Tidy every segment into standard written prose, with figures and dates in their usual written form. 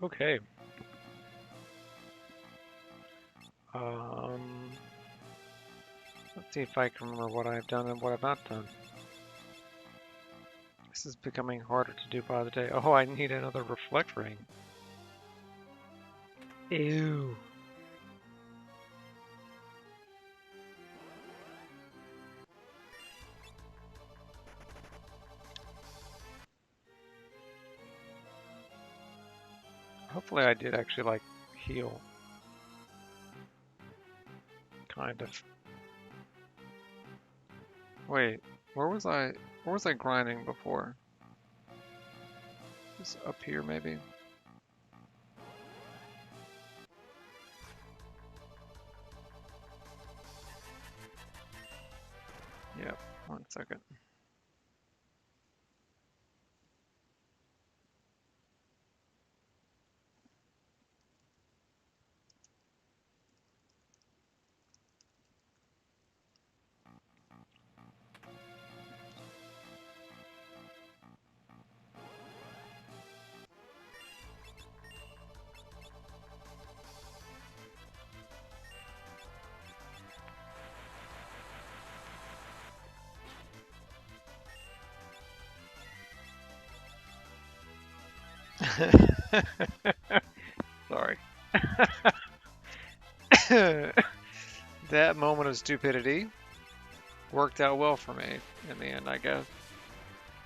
Okay. Um, let's see if I can remember what I've done and what I've not done. This is becoming harder to do by the day. Oh, I need another reflect ring. Ew. Hopefully I did actually like heal. Kind of. Wait, where was I grinding before? Just up here maybe? Yep, 1 second. Sorry. That moment of stupidity worked out well for me in the end, I guess.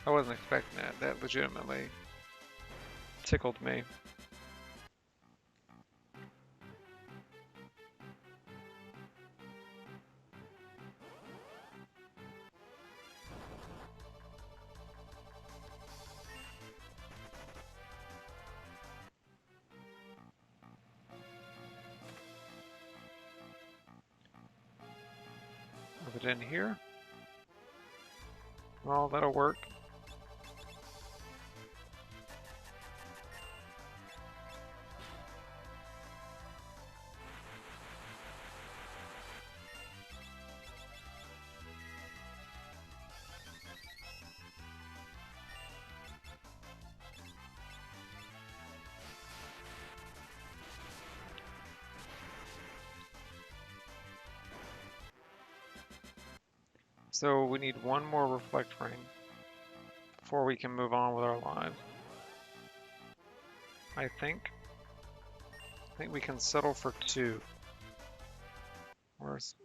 I wasn't expecting that. That legitimately tickled me. Move it in here. Well, that'll work. So we need one more reflect ring before we can move on with our lives. I think. I think we can settle for 2. Where's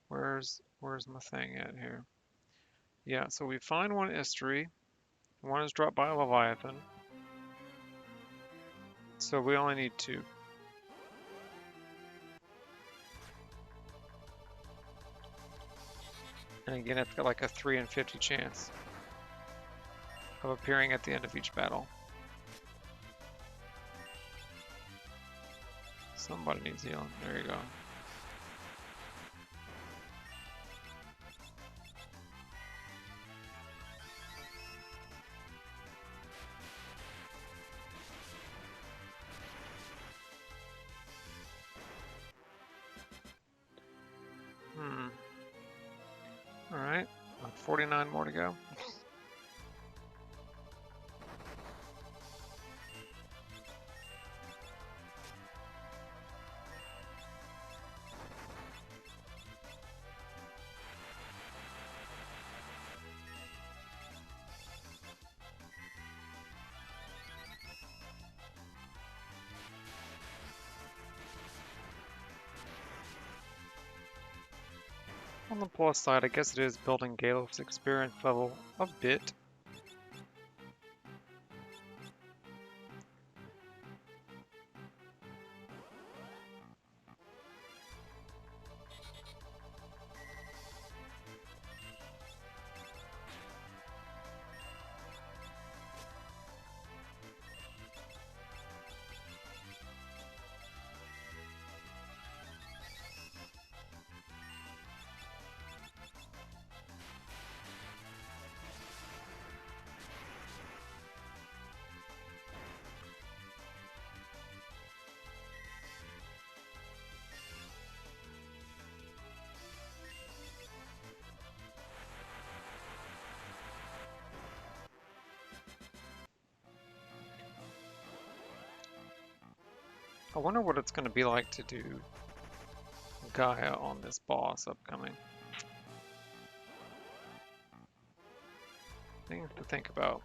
where's my thing at here? Yeah, so we find one estuary. One is dropped by a Leviathan. So we only need 2. And again, it's got like a 3 in 50 chance of appearing at the end of each battle. Somebody needs healing. There you go. Alright, 49 more to go. On the plus side, I guess it is building Galef's experience level a bit. I wonder what it's going to be like to do Gaia on this boss upcoming. Things to think about.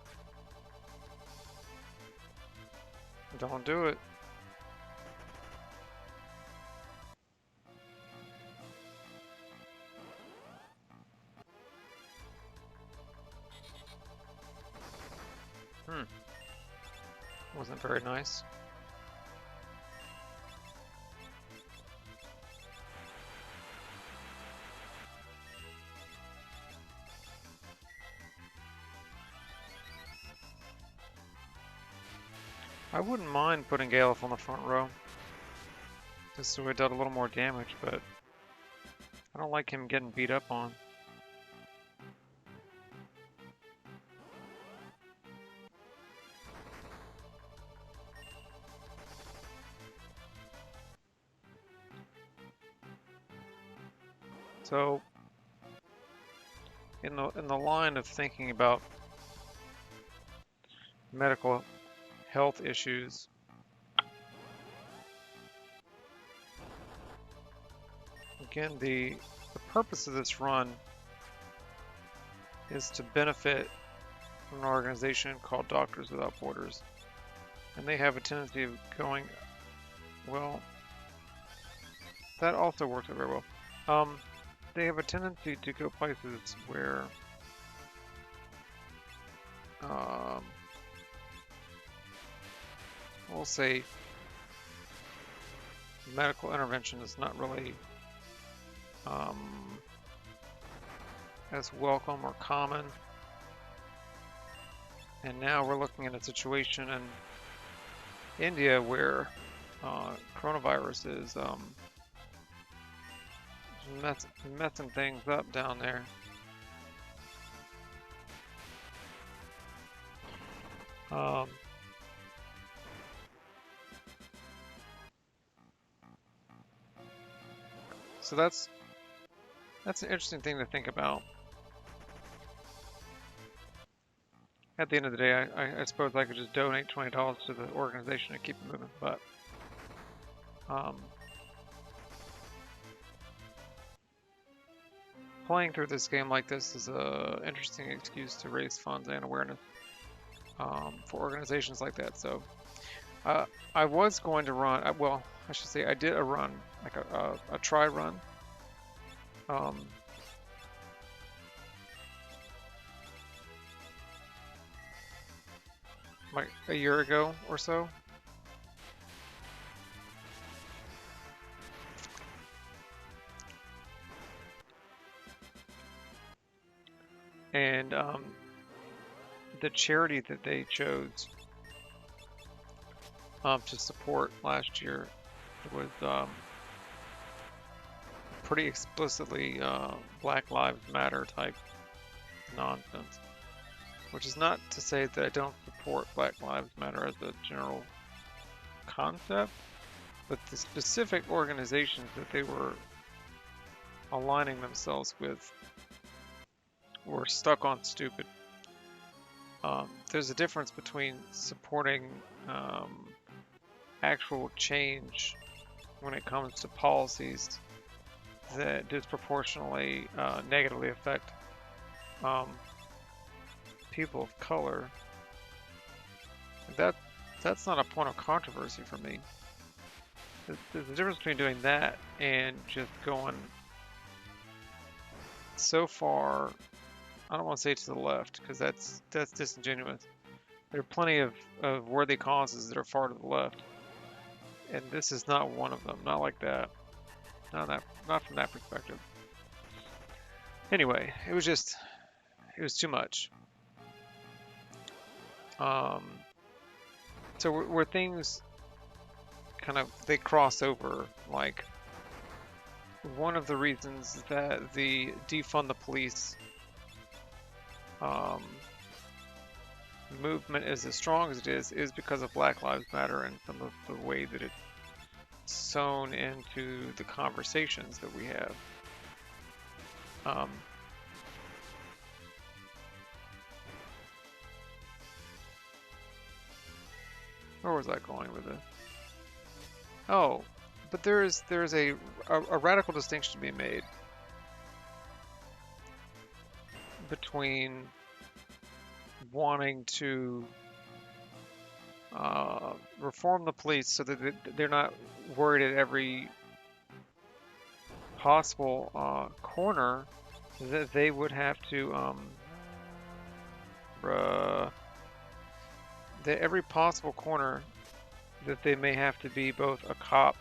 Don't do it. Wasn't very nice. I wouldn't mind putting Galef on the front row. Just so it did a little more damage, but I don't like him getting beat up on. So, in the line of thinking about medical health issues, again, the purpose of this run is to benefit an organization called Doctors Without Borders, and they have a tendency of going, well, that also works out very well. They have a tendency to go places where we'll say medical intervention is not really as welcome or common. And now we're looking at a situation in India where coronavirus is messing things up down there. So that's an interesting thing to think about. At the end of the day, I suppose I could just donate $20 to the organization and keep it moving, but playing through this game like this is an interesting excuse to raise funds and awareness for organizations like that. So I was going to run, well, I should say I did a run, like a try run. Like a year ago or so. And the charity that they chose to support last year was pretty explicitly Black Lives Matter type nonsense. Which is not to say that I don't support Black Lives Matter as a general concept, but the specific organizations that they were aligning themselves with were stuck on stupid. There's a difference between supporting actual change when it comes to policies that disproportionately negatively affect people of color. That's not a point of controversy for me. There's a difference between doing that and just going so far, I don't want to say to the left, because that's disingenuous. There are plenty of worthy causes that are far to the left, and this is not one of them. Not like that. Not from that perspective. Anyway, it was too much. So where things kind of, they cross over, like one of the reasons that the defund the police movement is as strong as it is because of Black Lives Matter and some of the way that it's sewn into the conversations that we have. Where was I going with this? Oh, but there is a radical distinction to be made between wanting to reform the police so that they're not worried at every possible corner that they would have to uh, that every possible corner that they may have to be both a cop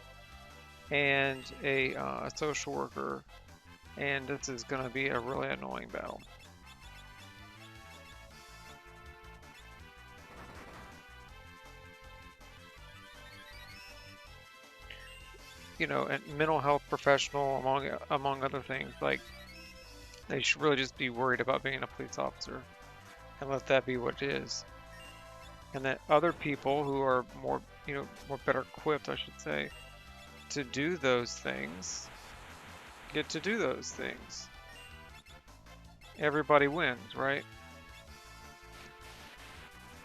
and a social worker, and this is going to be a really annoying battle. You know, and mental health professional among other things, like they should really just be worried about being a police officer and let that be what it is. And that other people who are more, more better equipped, I should say, to do those things get to do those things. Everybody wins, right?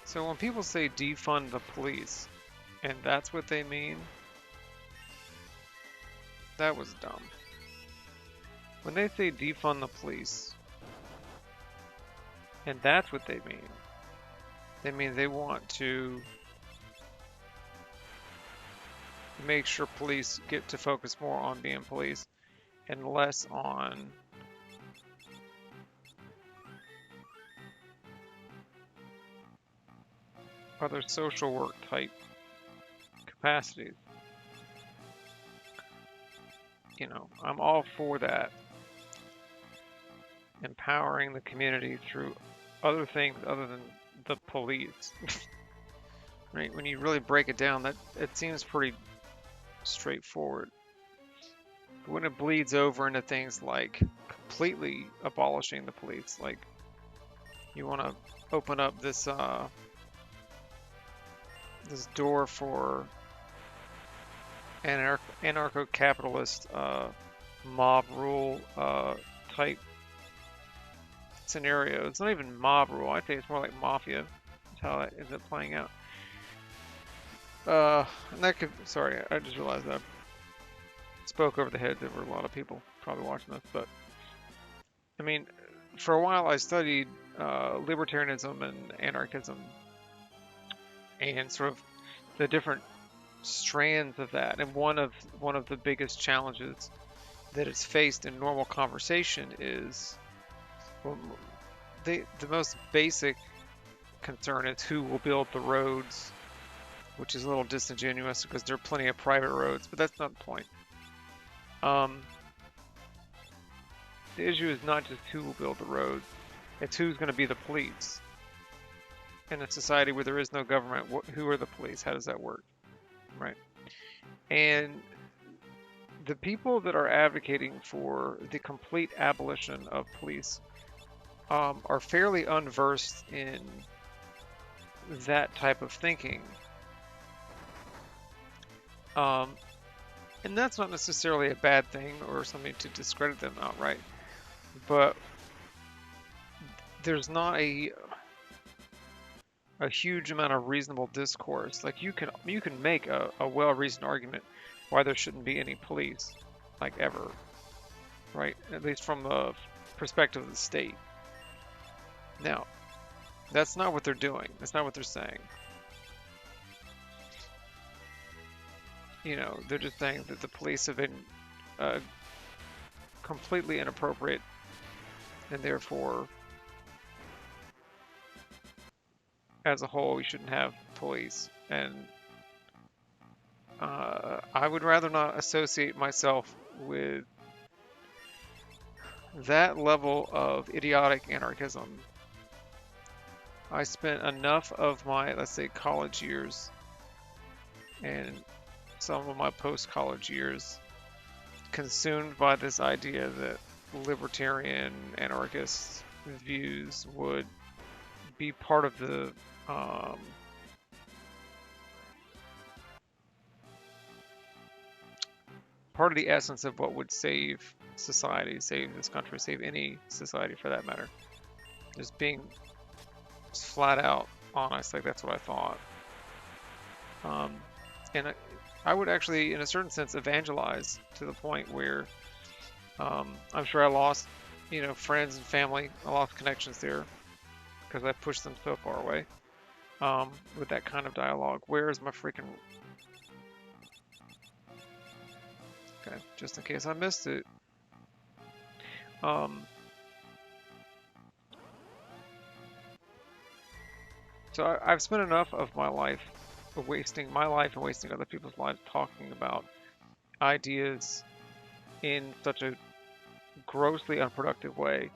So when people say defund the police, and that's what they mean, that was dumb. When they say defund the police, and that's what they mean they want to make sure police get to focus more on being police and less on other social work type capacities. I'm all for that. Empowering the community through other things other than the police. Right? When you really break it down, that it seems pretty straightforward. But when it bleeds over into things like completely abolishing the police, like you want to open up this this door for anarcho-capitalist mob rule type scenario. It's not even mob rule. I think it's more like mafia. That's how that ends up playing out. And that could. Sorry, I just realized that I spoke over the heads of a lot of people probably watching this. But I mean, for a while I studied libertarianism and anarchism, and sort of the different strands of that. And one of the biggest challenges that is faced in normal conversation is, well, the most basic concern is who will build the roads, which is a little disingenuous because there are plenty of private roads, but that's not the point. The issue is not just who will build the roads, it's who's going to be the police. In a society where there is no government, who are the police? How does that work? Right? And the people that are advocating for the complete abolition of police are fairly unversed in that type of thinking. And that's not necessarily a bad thing or something to discredit them outright, but there's not a huge amount of reasonable discourse. Like you can make a well-reasoned argument why there shouldn't be any police, like ever, right? At least from the perspective of the state. Now, that's not what they're doing. That's not what they're saying. They're just saying that the police have been completely inappropriate, and therefore, as a whole, we shouldn't have police. And I would rather not associate myself with that level of idiotic anarchism. I spent enough of my, let's say, college years and some of my post-college years consumed by this idea that libertarian anarchist views would be part of the essence of what would save society, save this country, save any society for that matter. Just being flat out honest, like that's what I thought. And I would actually, in a certain sense, evangelize to the point where I'm sure I lost, friends and family. I lost connections there because I pushed them so far away with that kind of dialogue. Where is my freaking... Okay, just in case I missed it. So I've spent enough of my life wasting my life and wasting other people's lives talking about ideas in such a grossly unproductive way.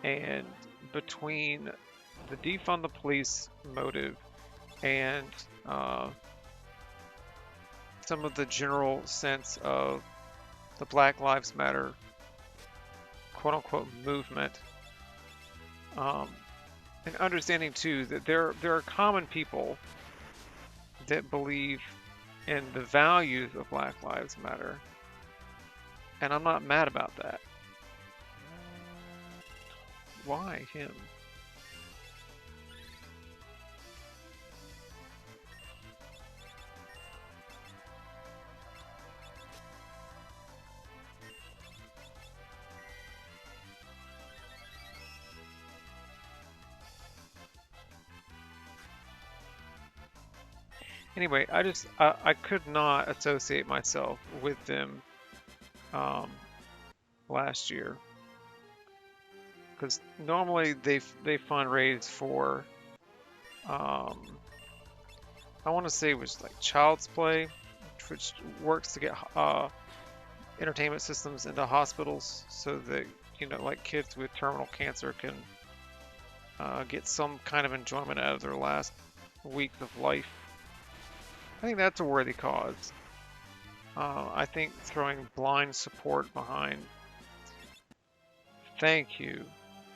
And between the defund the police motive and some of the general sense of the Black Lives Matter quote unquote movement, um, and understanding too that there are common people that believe in the values of Black Lives Matter, and I'm not mad about that. Why him? Anyway, I could not associate myself with them um, last year because normally they fundraise for I want to say it was like Child's Play, which works to get entertainment systems into hospitals so that like kids with terminal cancer can get some kind of enjoyment out of their last weeks of life. I think that's a worthy cause. I think throwing blind support behind thank you,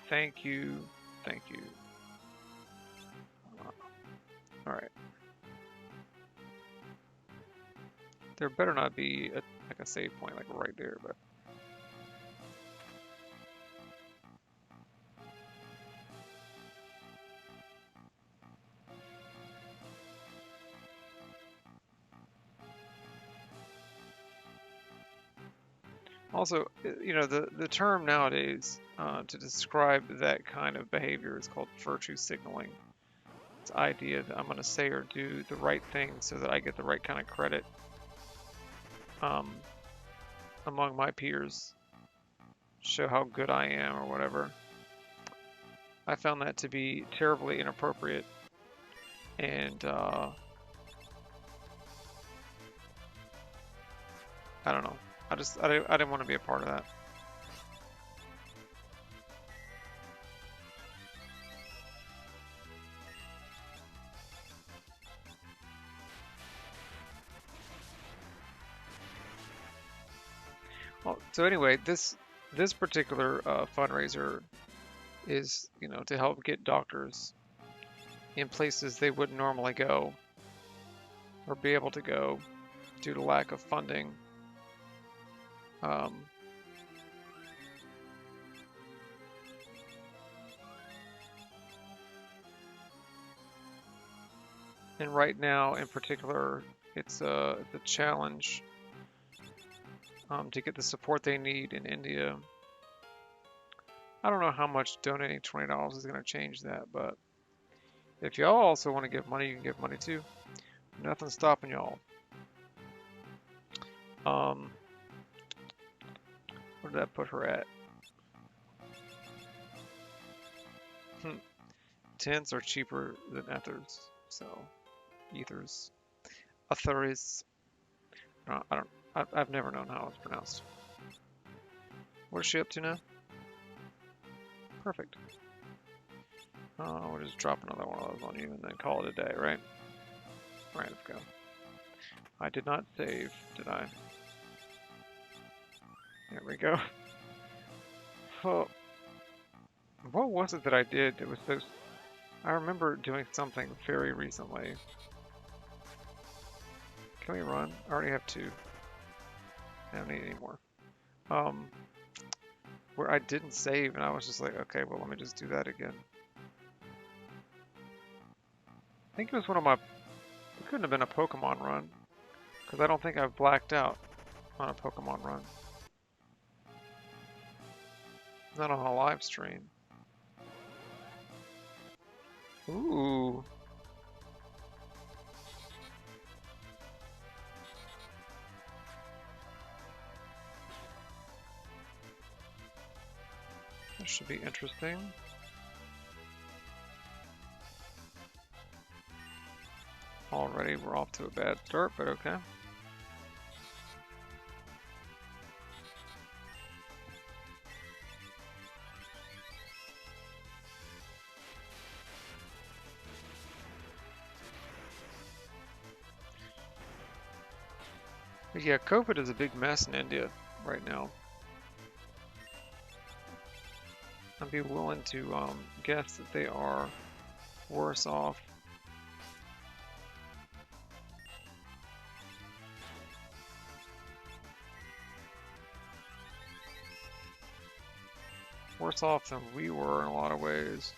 thank you, thank you. All right. There better not be like a save point like right there, but also, the term nowadays to describe that kind of behavior is called virtue signaling. It's the idea that I'm going to say or do the right thing so that I get the right kind of credit um, among my peers, show how good I am or whatever. I found that to be terribly inappropriate, and I don't know. I didn't want to be a part of that. Well, so anyway, this particular fundraiser is to help get doctors in places they wouldn't normally go or be able to go due to lack of funding. Um, and right now, in particular, it's a challenge to get the support they need in India. I don't know how much donating $20 is going to change that, but if y'all also want to give money, you can give money too. Nothing's stopping y'all. Where did that put her at? Tints are cheaper than ethers, so ethers, etheris. No, I don't. I've never known how it's pronounced. What's she up to now? Perfect. We'll just drop another one of those on you and then call it a day, right? Alright, let's go. I did not save, did I? There we go. Oh, what was it that I did that was so... I remember doing something very recently. Can we run? I already have 2. I don't need any more. Where I didn't save and I was just like, okay, well let me just do that again. I think it was one of my... It couldn't have been a Pokemon run. Because I don't think I've blacked out on a Pokemon run. Not on a live stream. Ooh. This should be interesting. Already we're off to a bad start, but okay. But yeah, COVID is a big mess in India right now. I'd be willing to guess that they are worse off. Worse off than we were in a lot of ways.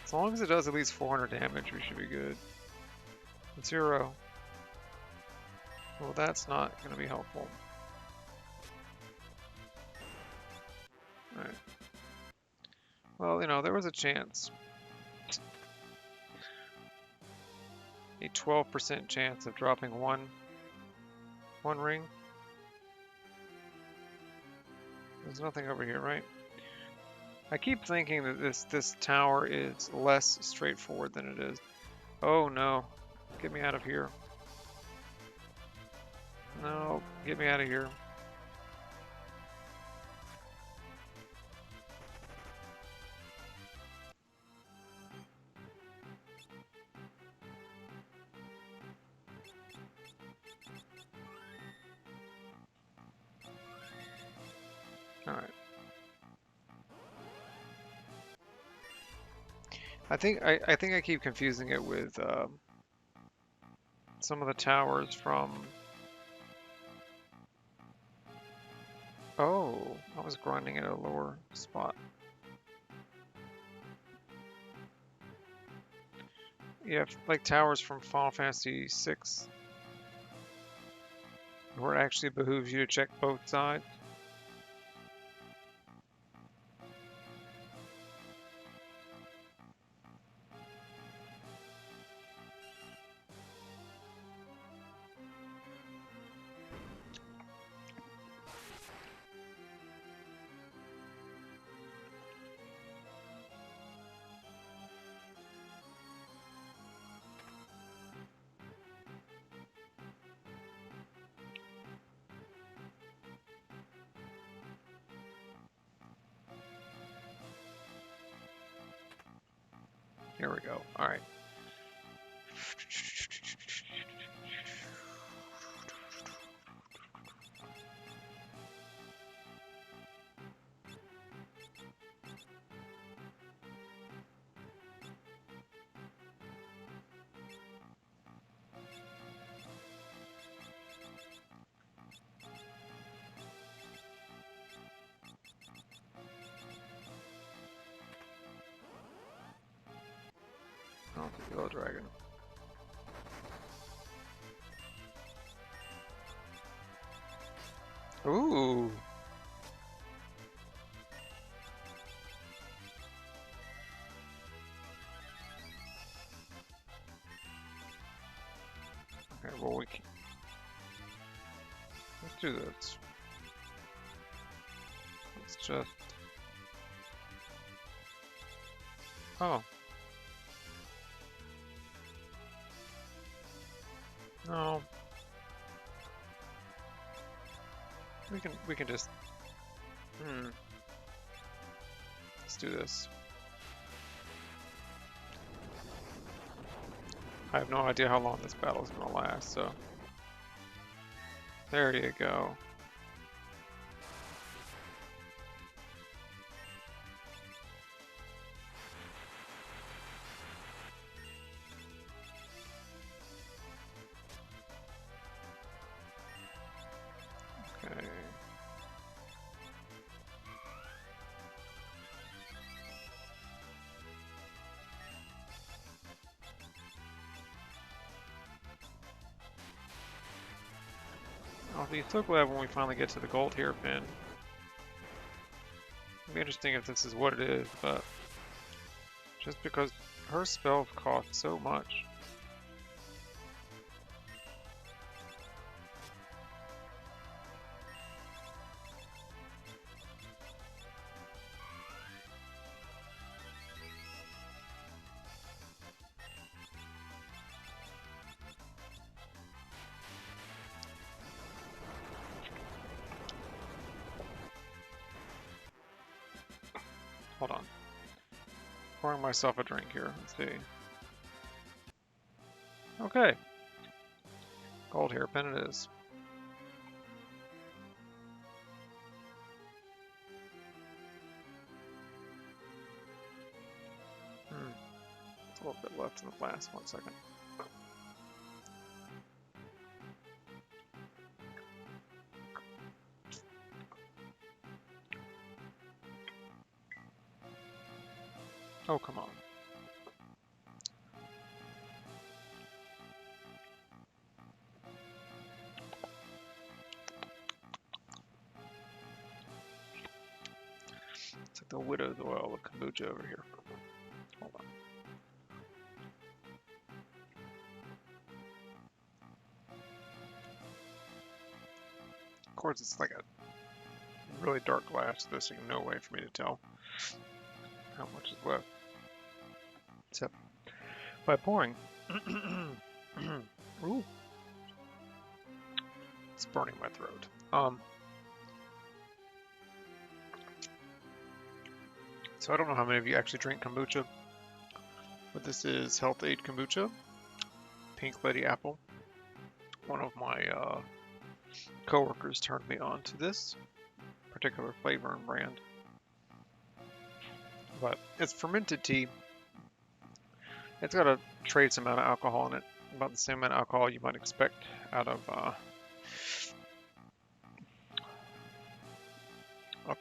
As long as it does at least 400 damage, we should be good. 0. Well, that's not going to be helpful. Alright. Well, you know, there was a chance. A 12% chance of dropping one ring. There's nothing over here, right? I keep thinking that this tower is less straightforward than it is. Oh no. Get me out of here. No, get me out of here. Alright. I think I keep confusing it with some of the towers from... Oh, I was grinding at a lower spot. Yeah, like towers from Final Fantasy VI, where it actually behooves you to check both sides. Here we go. All right. Oh, it's a yellow dragon. Ooh. Okay, well we can... Let's do this. Let's just... Oh. No. We can just... Let's do this. I have no idea how long this battle is going to last, so... There you go. Okay. I'll be so glad when we finally get to the gold hairpin. It'll be interesting if this is what it is, but just because her spells cost so much. Hold on. Pouring myself a drink here. Let's see. Okay. Gold hairpin it is. There's a little bit left in the flask. 1 second. Oh, come on. It's like the widow's oil of kombucha over here. Hold on. Of course, it's like a really dark glass. There's no way for me to tell how much is left. Except by pouring. Ooh. It's burning my throat. So I don't know how many of you actually drink kombucha, but this is Health Aid Kombucha, Pink Lady Apple. One of my coworkers turned me on to this particular flavor and brand. But it's fermented tea. It's got a trace amount of alcohol in it, about the same amount of alcohol you might expect out of a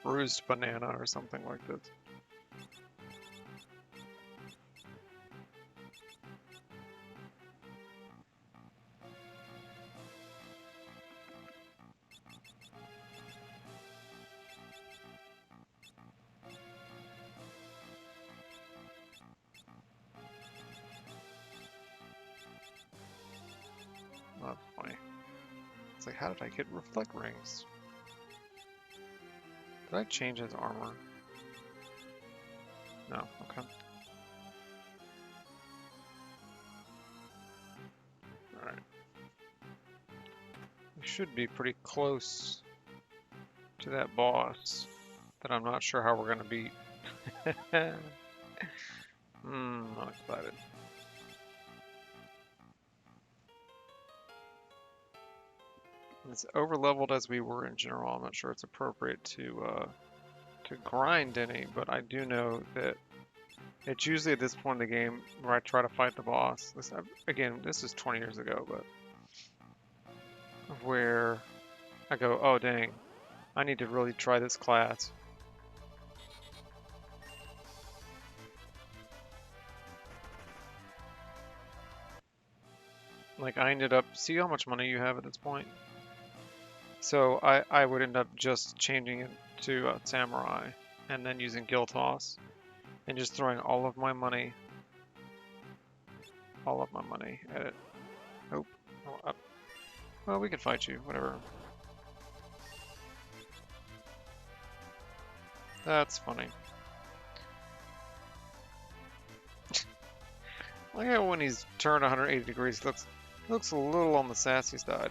bruised banana or something like this. That's funny. It's like, how did I get reflect rings? Did I change his armor? No, okay. Alright. We should be pretty close to that boss that I'm not sure how we're gonna beat. Not excited. As over-leveled as we were in general, I'm not sure it's appropriate to grind any, but I do know that it's usually at this point in the game where I try to fight the boss. Again, this is 20 years ago, but where I go, oh dang, I need to really try this class. Like I ended up, see how much money you have at this point? So I would end up just changing it to Samurai and then using Guild Toss and just throwing all of my money at it. Nope. Oh, well, we can fight you, whatever. That's funny. Look at when he's turned 180 degrees. Looks a little on the sassy side.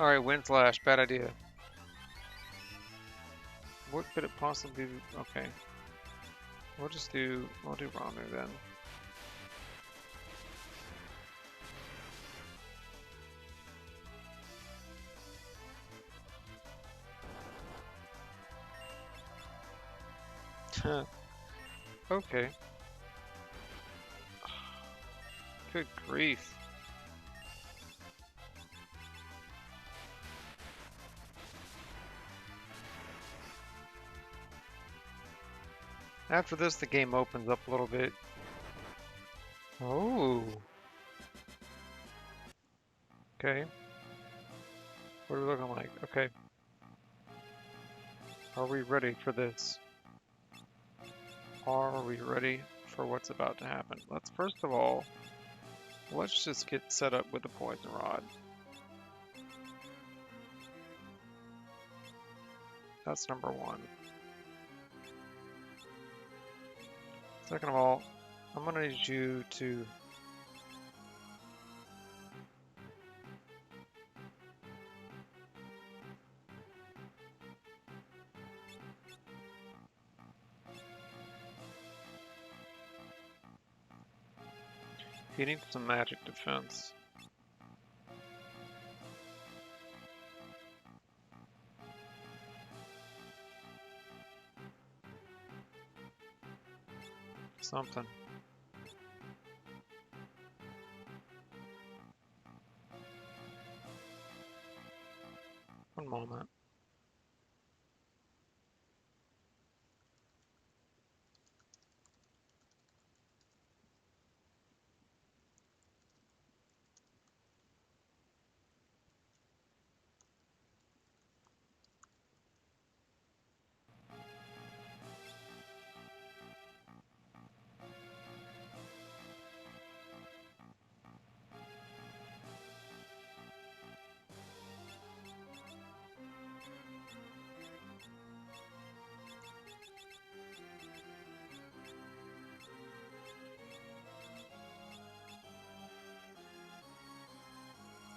Alright, Wind Flash, bad idea. What could it possibly be? Okay. We'll do Ramu then. Okay. Good grief. After this, the game opens up a little bit. Oh. Okay. What are we looking like? Okay. Are we ready for this? Are we ready for what's about to happen? Let's first of all, let's just get set up with the poison rod. That's number one. Second of all, I'm gonna need you to you need some magic defense. Something. One moment.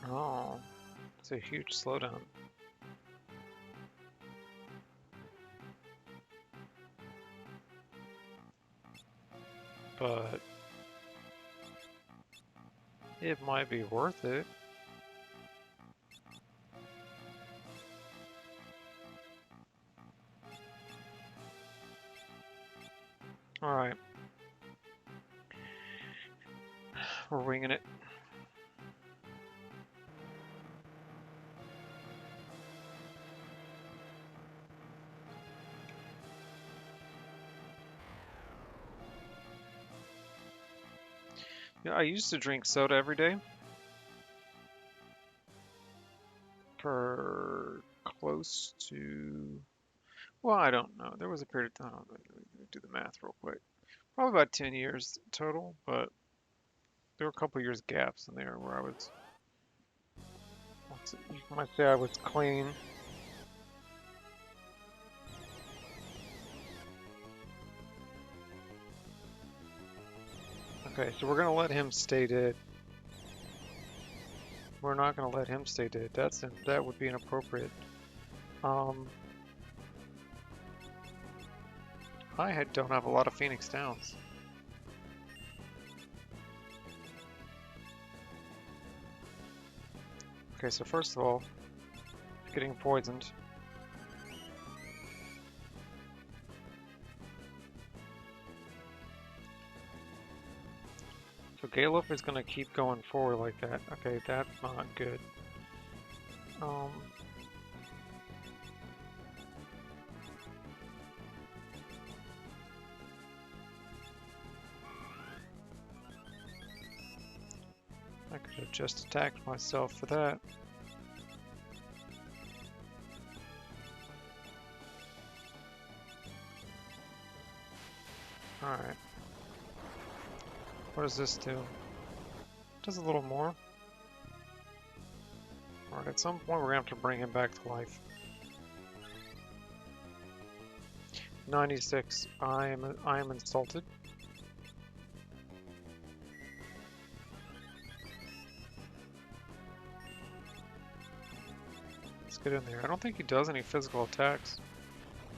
Oh, it's a huge slowdown. But it might be worth it. Alright. We're winging it. Yeah, I used to drink soda every day for close to, well, I don't know. There was a period of time, let me do the math real quick. Probably about 10 years total, but there were a couple years gaps in there where I was, you might say I was clean. Okay, so we're gonna let him stay dead. We're not gonna let him stay dead. That would be inappropriate. Don't have a lot of Phoenix Downs. Okay, so first of all, getting poisoned. So Galuf is gonna keep going forward like that. Okay, that's not good. I could have just attacked myself for that. Alright. What does this do? Does a little more. Alright, at some point we're gonna have to bring him back to life. 96. I am insulted. Let's get in there. I don't think he does any physical attacks.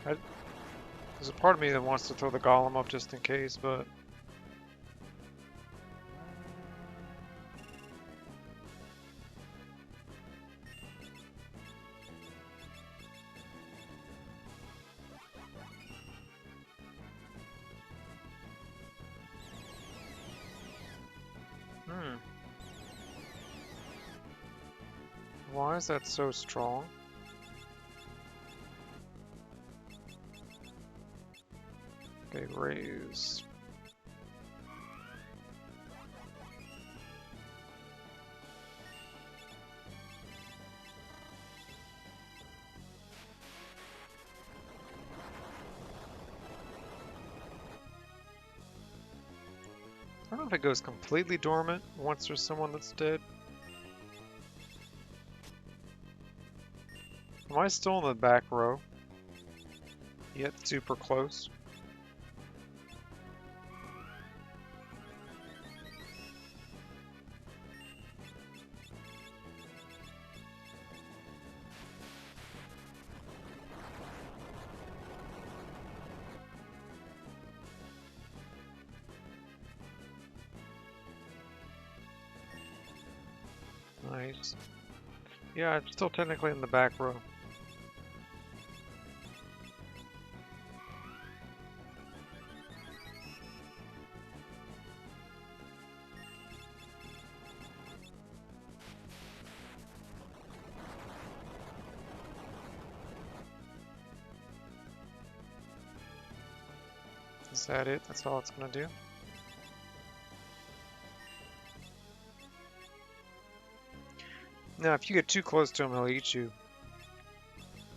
There's a part of me that wants to throw the golem up just in case, but why is that so strong? Okay, raise. don't know if it goes completely dormant once there's someone that's dead. Am I still in the back row? Yet super close. Nice. Yeah, I'm still technically in the back row. Is that it? That's all it's gonna do? Now, if you get too close to him, he'll eat you.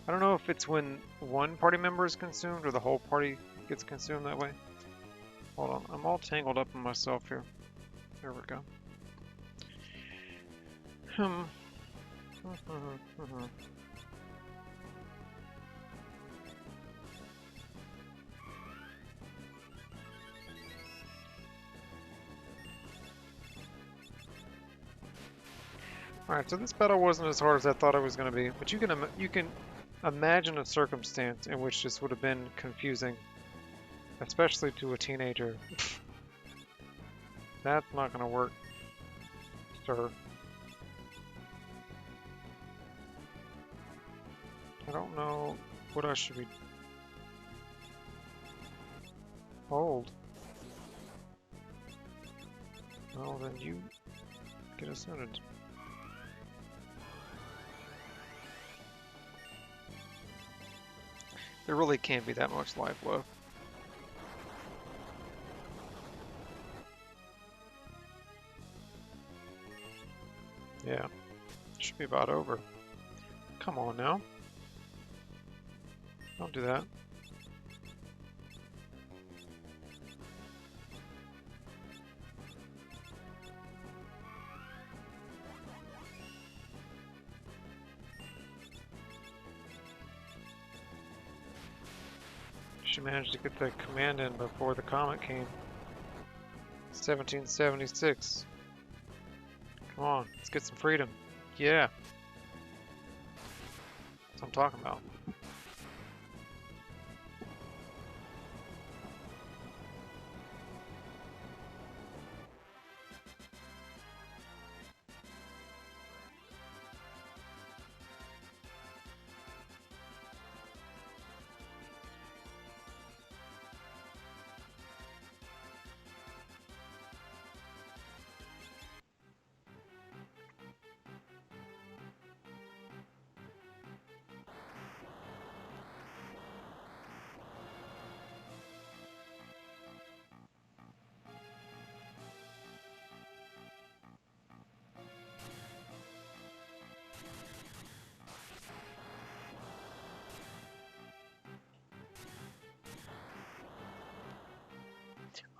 I don't know if it's when one party member is consumed or the whole party gets consumed that way. Hold on, I'm all tangled up in myself here. There we go. Alright, so this battle wasn't as hard as I thought it was going to be, but you can imagine a circumstance in which this would have been confusing, especially to a teenager. That's not going to work, sir. I don't know what I should be... Hold. Well, then you get Esuna. There really can't be that much life left. Yeah, should be about over. Come on now. Don't do that. She managed to get the command in before the comet came. 1776. Come on, let's get some freedom. Yeah. That's what I'm talking about.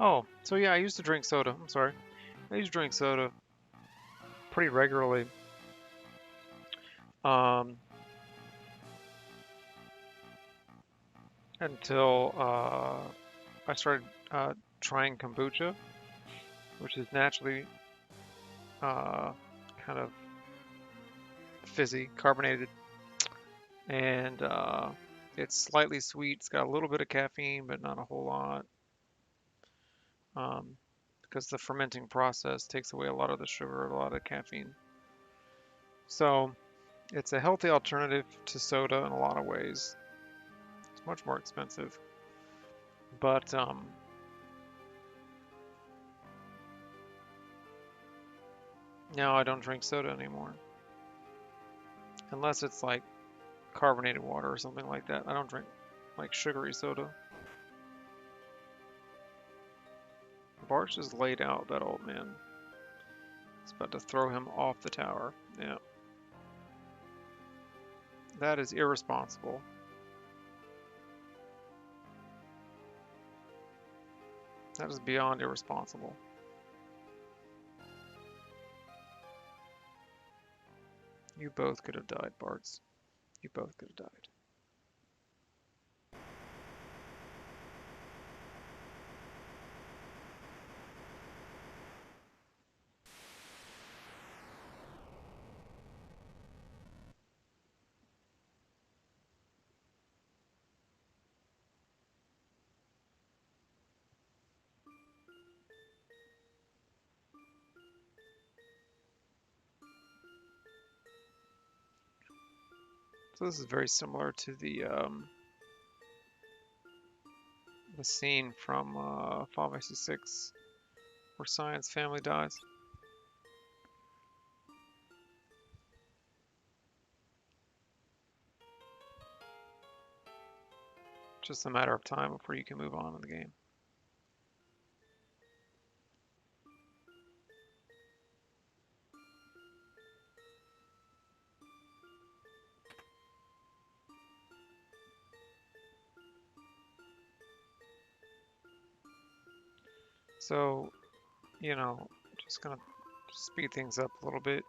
Oh, so yeah, I used to drink soda. I'm sorry. I used to drink soda pretty regularly. Um, until I started trying kombucha, which is naturally kind of fizzy, carbonated, and it's slightly sweet. It's got a little bit of caffeine, but not a whole lot, because the fermenting process takes away a lot of the sugar, a lot of the caffeine. So it's a healthy alternative to soda in a lot of ways. It's much more expensive, but now I don't drink soda anymore, unless it's like carbonated water or something like that. I don't drink like sugary soda. Bart's just laid out, that old man. It's about to throw him off the tower. Yeah. That is irresponsible. That is beyond irresponsible. You both could have died, Bards. You both could have died. So this is very similar to the scene from Final Fantasy VI where Cyan's family dies. Just a matter of time before you can move on in the game. So, you know, just gonna speed things up a little bit.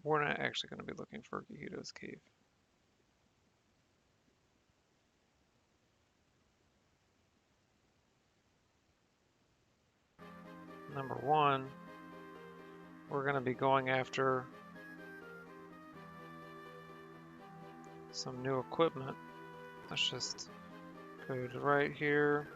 We're not actually going to be looking for Gehido's cave. Number one, we're going to be going after some new equipment. Let's just go to right here.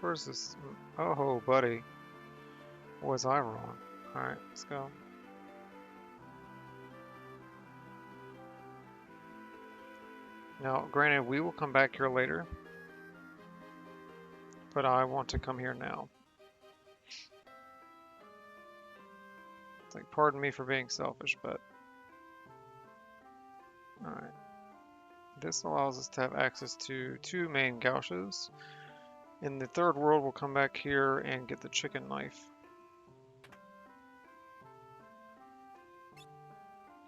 Where's this? Oh, buddy. Was I wrong? Alright, let's go. Now, granted, we will come back here later, but I want to come here now. It's like, pardon me for being selfish, but... Alright. This allows us to have access to 2 main gouches. In the third world, we'll come back here and get the chicken knife.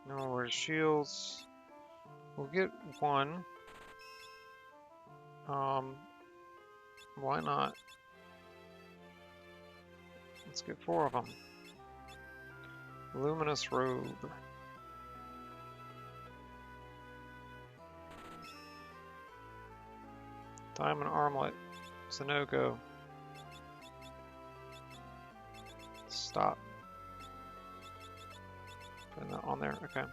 No more shields. We'll get 1. Why not? Let's get 4 of them. Luminous robe. Diamond armlet. It's a no-go. Stop. Putting that on there. Okay.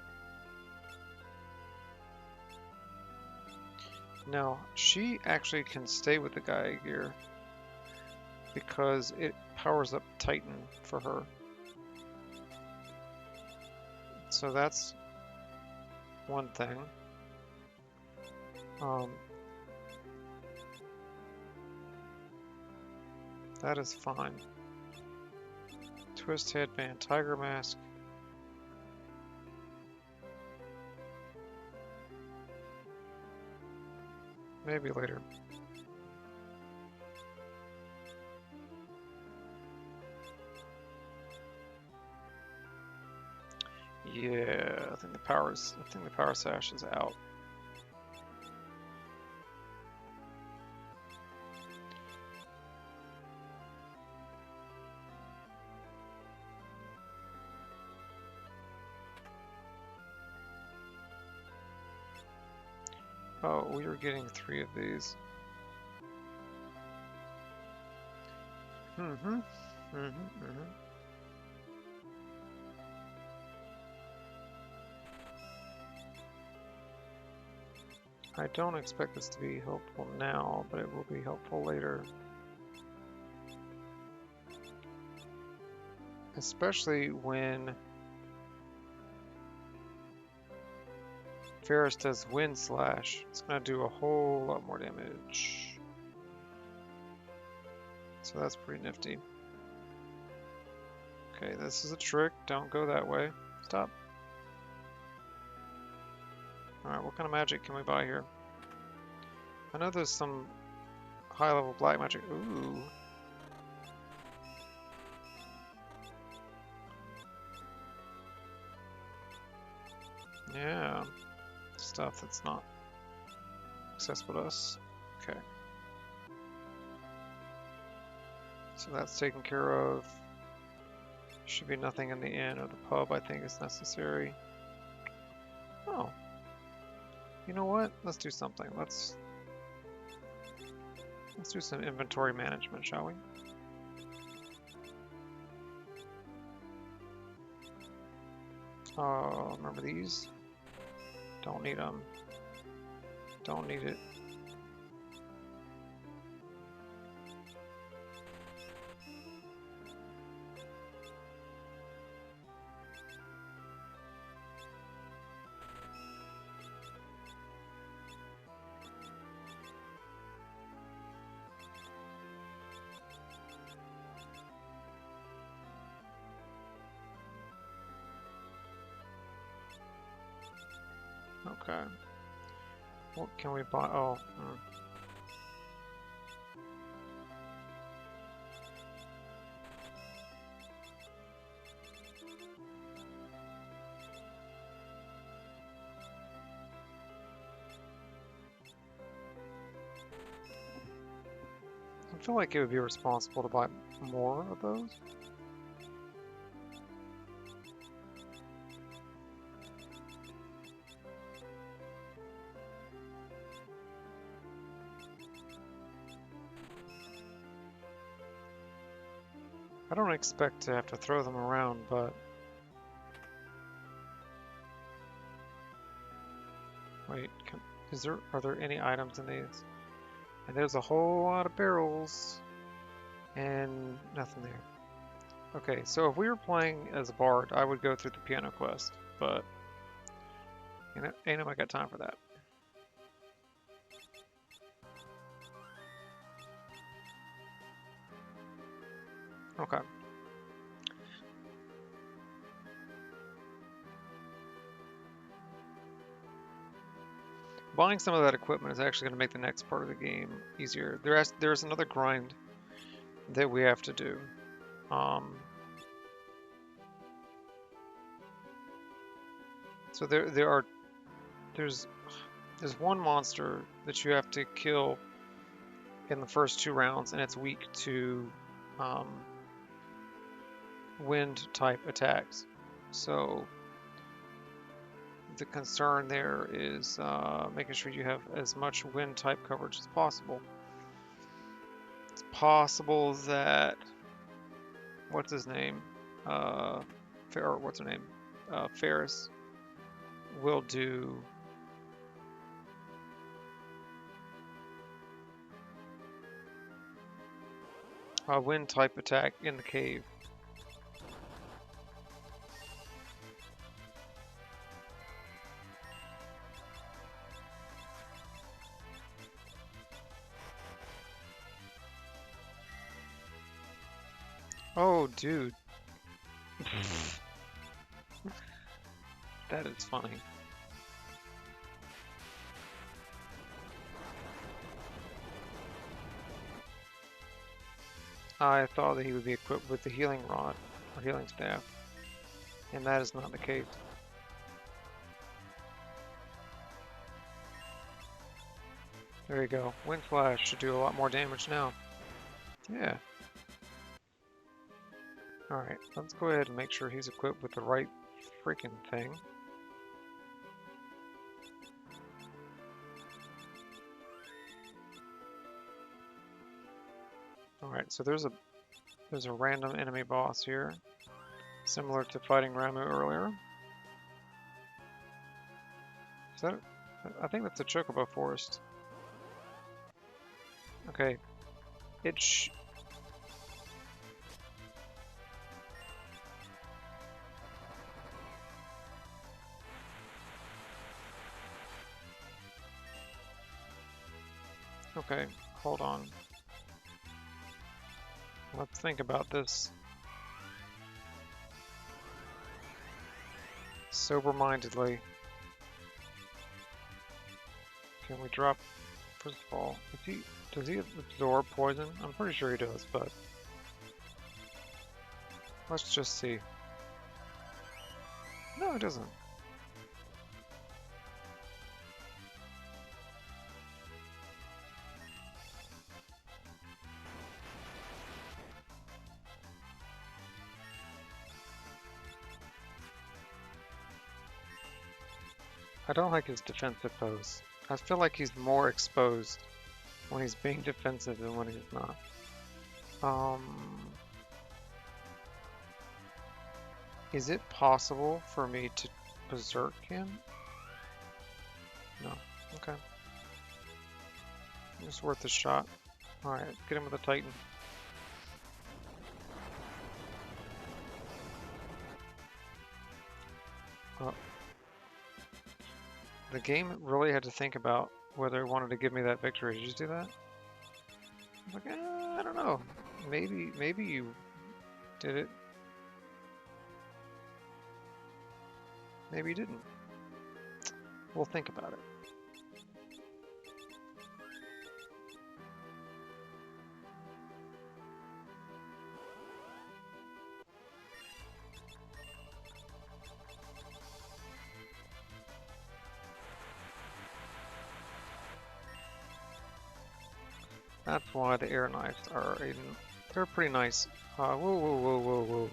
Now, she actually can stay with the Gaia gear because it powers up Titan for her. So that's one thing. That is fine. Twist headband, tiger mask. Maybe later. Yeah, I think the power sash is out. Oh, we were getting 3 of these. I don't expect this to be helpful now, but it will be helpful later. Especially when Ferris does Wind Slash. It's going to do a whole lot more damage. So that's pretty nifty. Okay, this is a trick. Don't go that way. Stop. Alright, what kind of magic can we buy here? I know there's some high-level black magic. Ooh. Yeah. Stuff that's not accessible to us. Okay. So that's taken care of. Should be nothing in the inn or the pub I think is necessary. Oh. You know what? Let's do something. Let's do some inventory management, shall we? Remember these? Don't need them. Don't need it. Okay. What can we buy? Oh. I feel like it would be responsible to buy more of those. I don't expect to have to throw them around, but... Wait, are there any items in these? And there's a whole lot of barrels, and nothing there. Okay, so if we were playing as a bard, I would go through the piano quest, but... You know, ain't nobody got time for that. Okay. Buying some of that equipment is actually going to make the next part of the game easier. There's another grind that we have to do. So there's one monster that you have to kill in the first 2 rounds, and it's weak to wind type attacks. So the concern there is making sure you have as much wind type coverage as possible. It's possible that what's his name? What's her name? Ferris will do a wind type attack in the cave. Oh, dude. That is funny. I thought that he would be equipped with the healing rod or healing staff, and that is not the case. There you go. Wind Flash should do a lot more damage now. Yeah. Alright, let's go ahead and make sure he's equipped with the right freaking thing. Alright, so there's a random enemy boss here, similar to fighting Ramu earlier. Is that, I think that's a Chocobo Forest. Okay, okay, hold on. Let's think about this. sober-mindedly. Can we drop, first of all, does he absorb poison? I'm pretty sure he does, but let's just see. No, it doesn't. I don't like his defensive pose. I feel like he's more exposed when he's being defensive than when he's not. Is it possible for me to berserk him? No. Okay. It's worth a shot. Alright, get him with a Titan. The game really had to think about whether it wanted to give me that victory. Did you see that? I was like, I don't know. Maybe you did it. Maybe you didn't. We'll think about it. That's why the air knives are they're pretty nice. Whoa.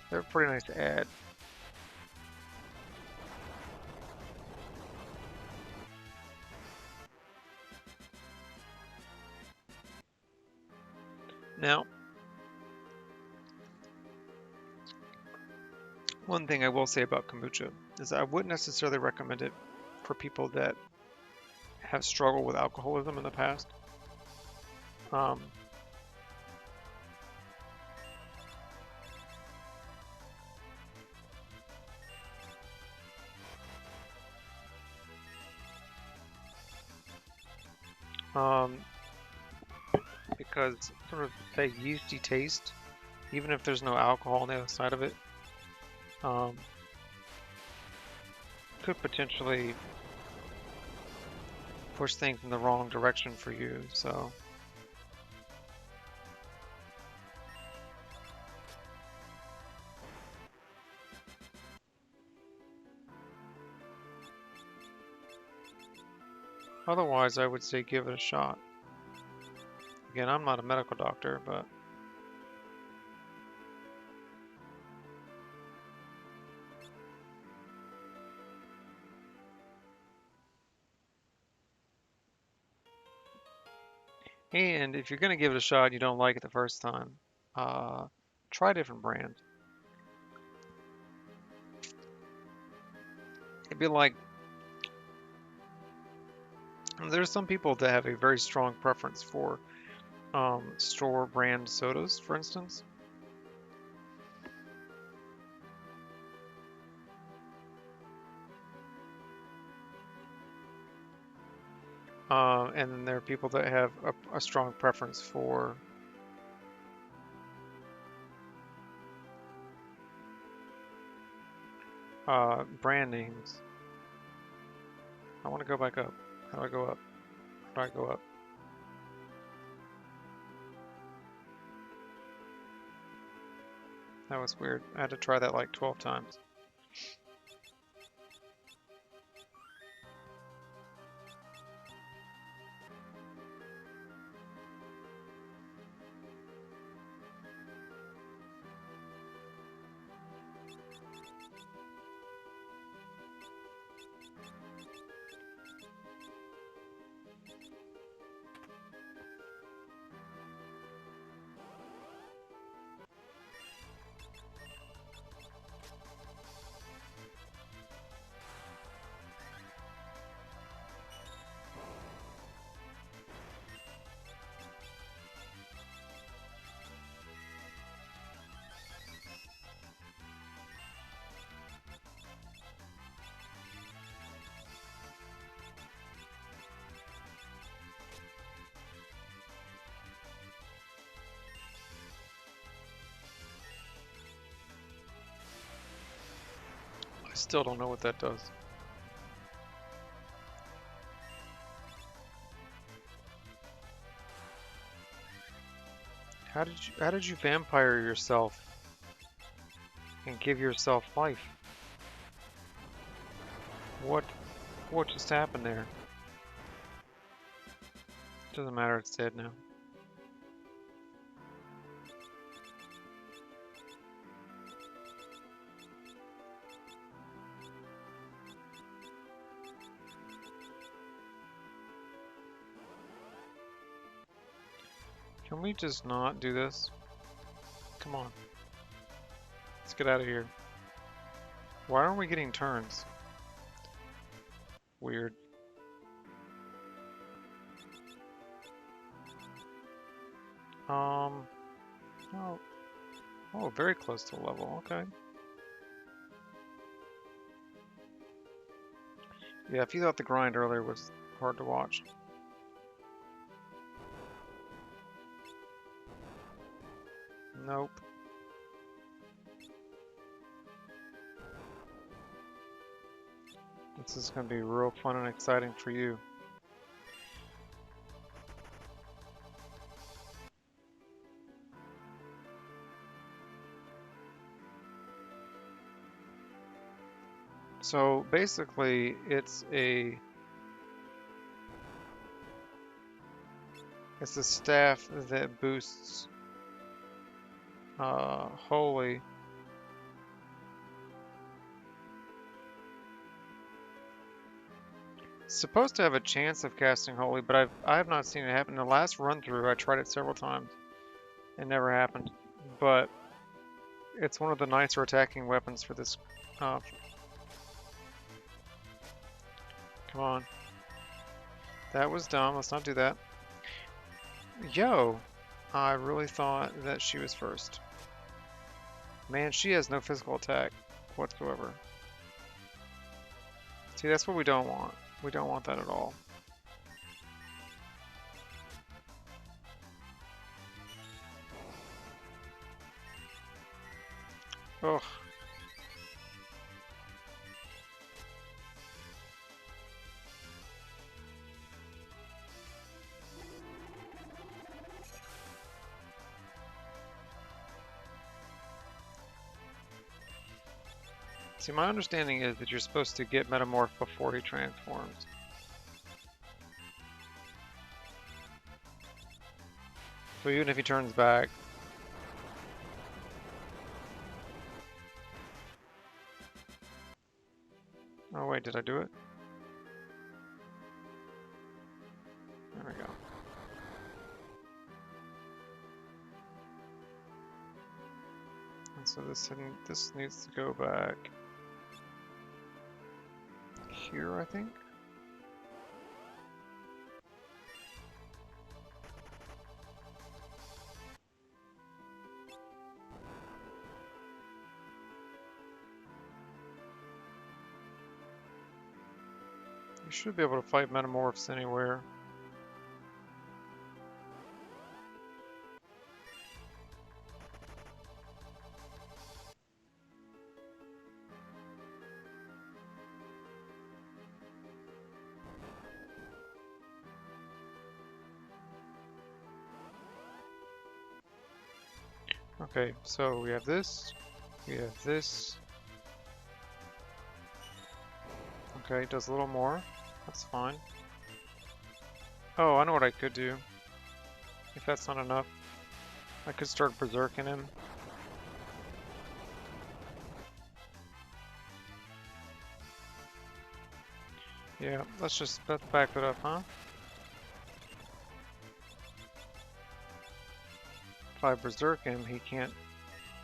They're pretty nice to add. Now, one thing I will say about kombucha is I wouldn't necessarily recommend it for people that have struggled with alcoholism in the past. Because sort of that yeasty taste, even if there's no alcohol on the other side of it, could potentially push things in the wrong direction for you. So otherwise, I would say give it a shot. Again, I'm not a medical doctor, but and if you're gonna give it a shot, you don't like it the first time, try a different brand. It'd be like, there's some people that have a very strong preference for store brand sodas, for instance. And then there are people that have a strong preference for brand names. I want to go back up. How do I go up? How do I go up? That was weird. I had to try that like 12 times. Still don't know what that does. How did you vampire yourself and give yourself life? What just happened there? Doesn't matter, it's dead now. Can we just not do this? Come on. Let's get out of here. Why aren't we getting turns? Weird. Oh, oh, very close to level. Okay. Yeah, if you thought the grind earlier was hard to watch. Nope. This is going to be real fun and exciting for you. So basically, it's a staff that boosts holy. It's supposed to have a chance of casting holy, but I have not seen it happen. In the last run through, I tried it several times. It never happened. But it's one of the nicer attacking weapons for this. Come on. That was dumb. Let's not do that. Yo, I really thought that she was first. Man, she has no physical attack whatsoever. See, that's what we don't want. We don't want that at all. Ugh. See, my understanding is that you're supposed to get Metamorph before he transforms. So even if he turns back... Oh wait, did I do it? There we go. And so this needs to go back here, I think. You should be able to fight Metamorphs anywhere. Okay, so we have this. We have this. Okay, does a little more. That's fine. Oh, I know what I could do. If that's not enough, I could start berserking him. Yeah, let's back that up, huh? If I berserk him, he can't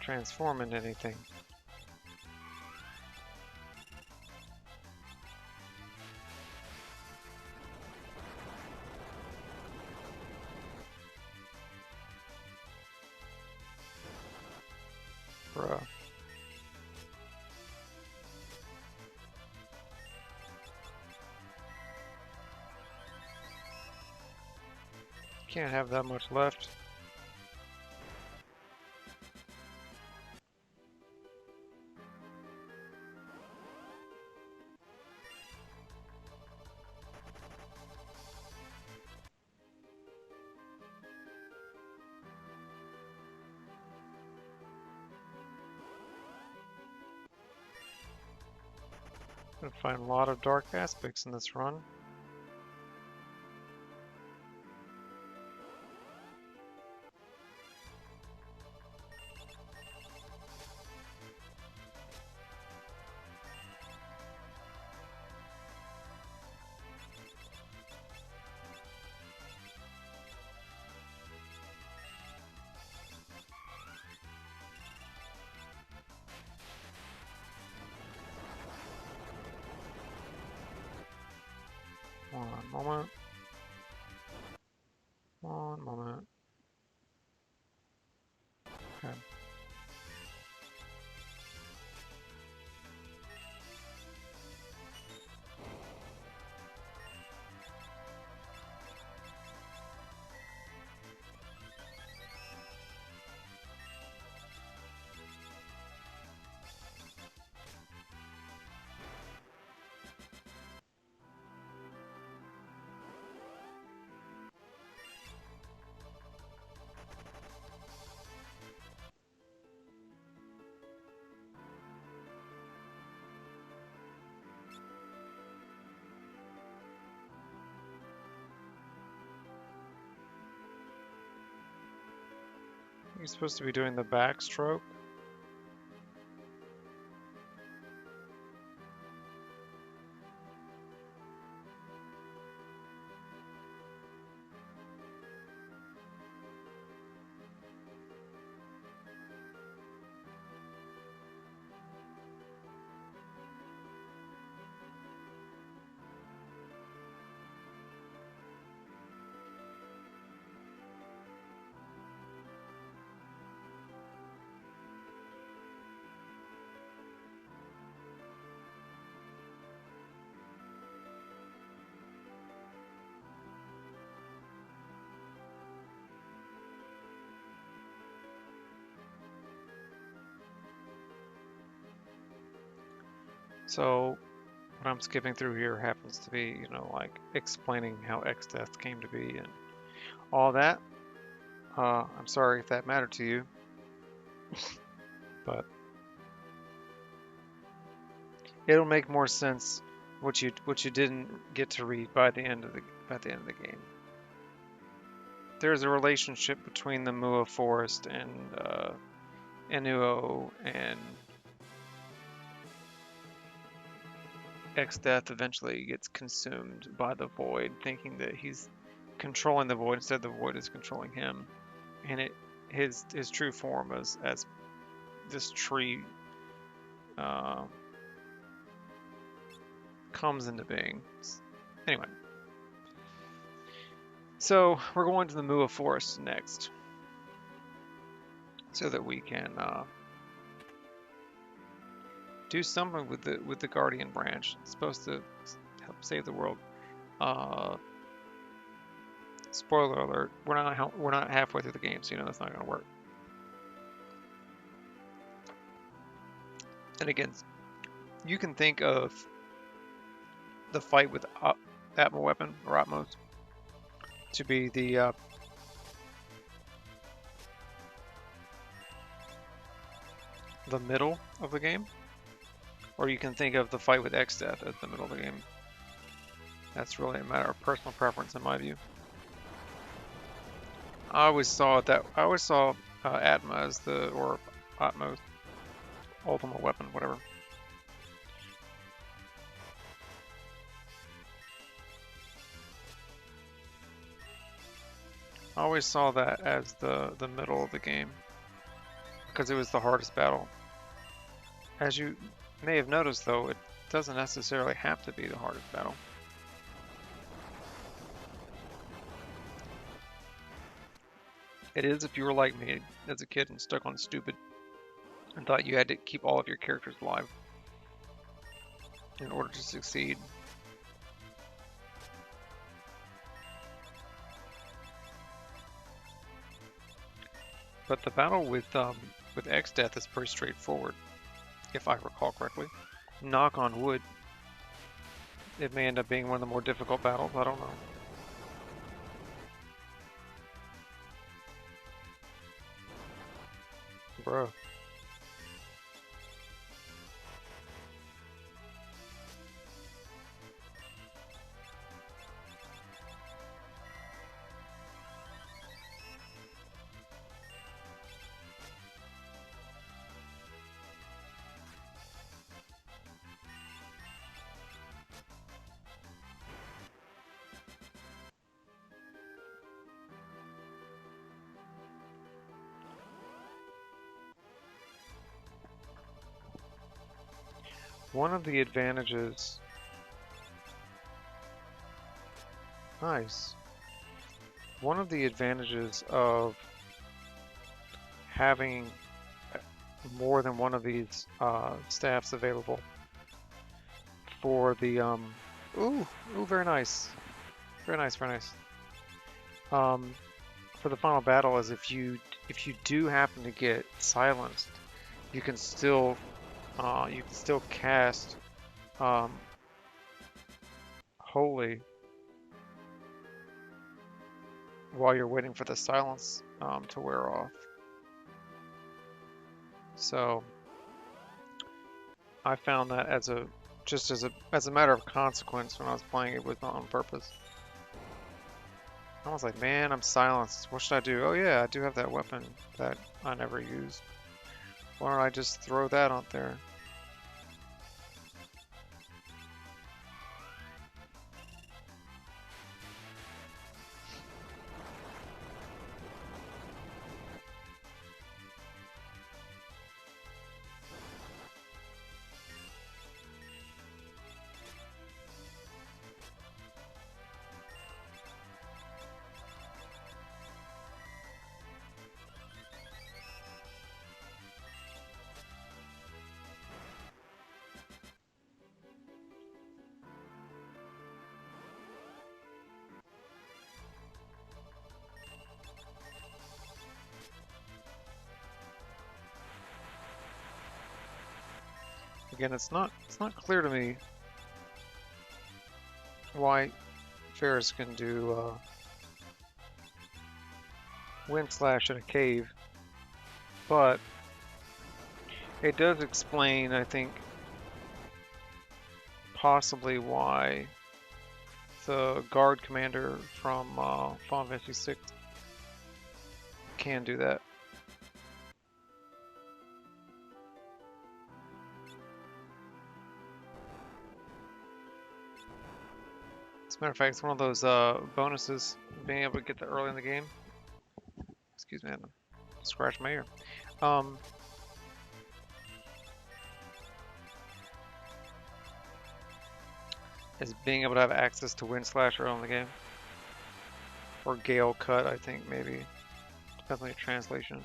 transform into anything. Bruh. Can't have that much left. I find a lot of dark aspects in this run. One moment. One moment. Okay. You're supposed to be doing the backstroke. So what I'm skipping through here happens to be, like explaining how X-Death came to be and all that. I'm sorry if that mattered to you, but it'll make more sense what you didn't get to read by the end of the game. There's a relationship between the Mua Forest and Inuo, and X-Death eventually gets consumed by the Void, thinking that he's controlling the Void instead the Void is controlling him. And his true form as this tree comes into being. Anyway, so we're going to the Mua Forest next, so that we can do something with the Guardian branch. It's supposed to help save the world. Spoiler alert: we're not halfway through the game, so that's not going to work. And again, you can think of the fight with Atma Weapon or Atmos to be the middle of the game, or you can think of the fight with X-Death as the middle of the game. That's really a matter of personal preference, in my view. I always saw Atma as or Atmos ultimate weapon, whatever. I always saw that as the middle of the game because it was the hardest battle. As you may have noticed, though, it doesn't necessarily have to be the hardest battle. It is if you were like me as a kid and stuck on stupid and thought you had to keep all of your characters alive in order to succeed. But the battle with X-Death is pretty straightforward, if I recall correctly. Knock on wood. It may end up being one of the more difficult battles, I don't know. Bro. One of the advantages... Nice. One of the advantages of having more than one of these staffs available for the ooh, very nice, very nice, very nice. For the final battle is if you do happen to get silenced, you can still cast Holy while you're waiting for the silence to wear off. So I found that as a matter of consequence when I was playing it, was not on purpose. I was like, man, I'm silenced. What should I do? Oh yeah, I do have that weapon that I never used. Why don't I just throw that out there? Again, it's not clear to me why Ferris can do Wind Slash in a cave, but it does explain, I think, possibly why the guard commander from Final Fantasy 6 can do that. As a matter of fact, it's one of those bonuses, being able to get that early in the game. Excuse me, I had to scratch my ear. Is being able to have access to Wind Slash early in the game. Or Gale Cut, I think, maybe. Depends on your translation.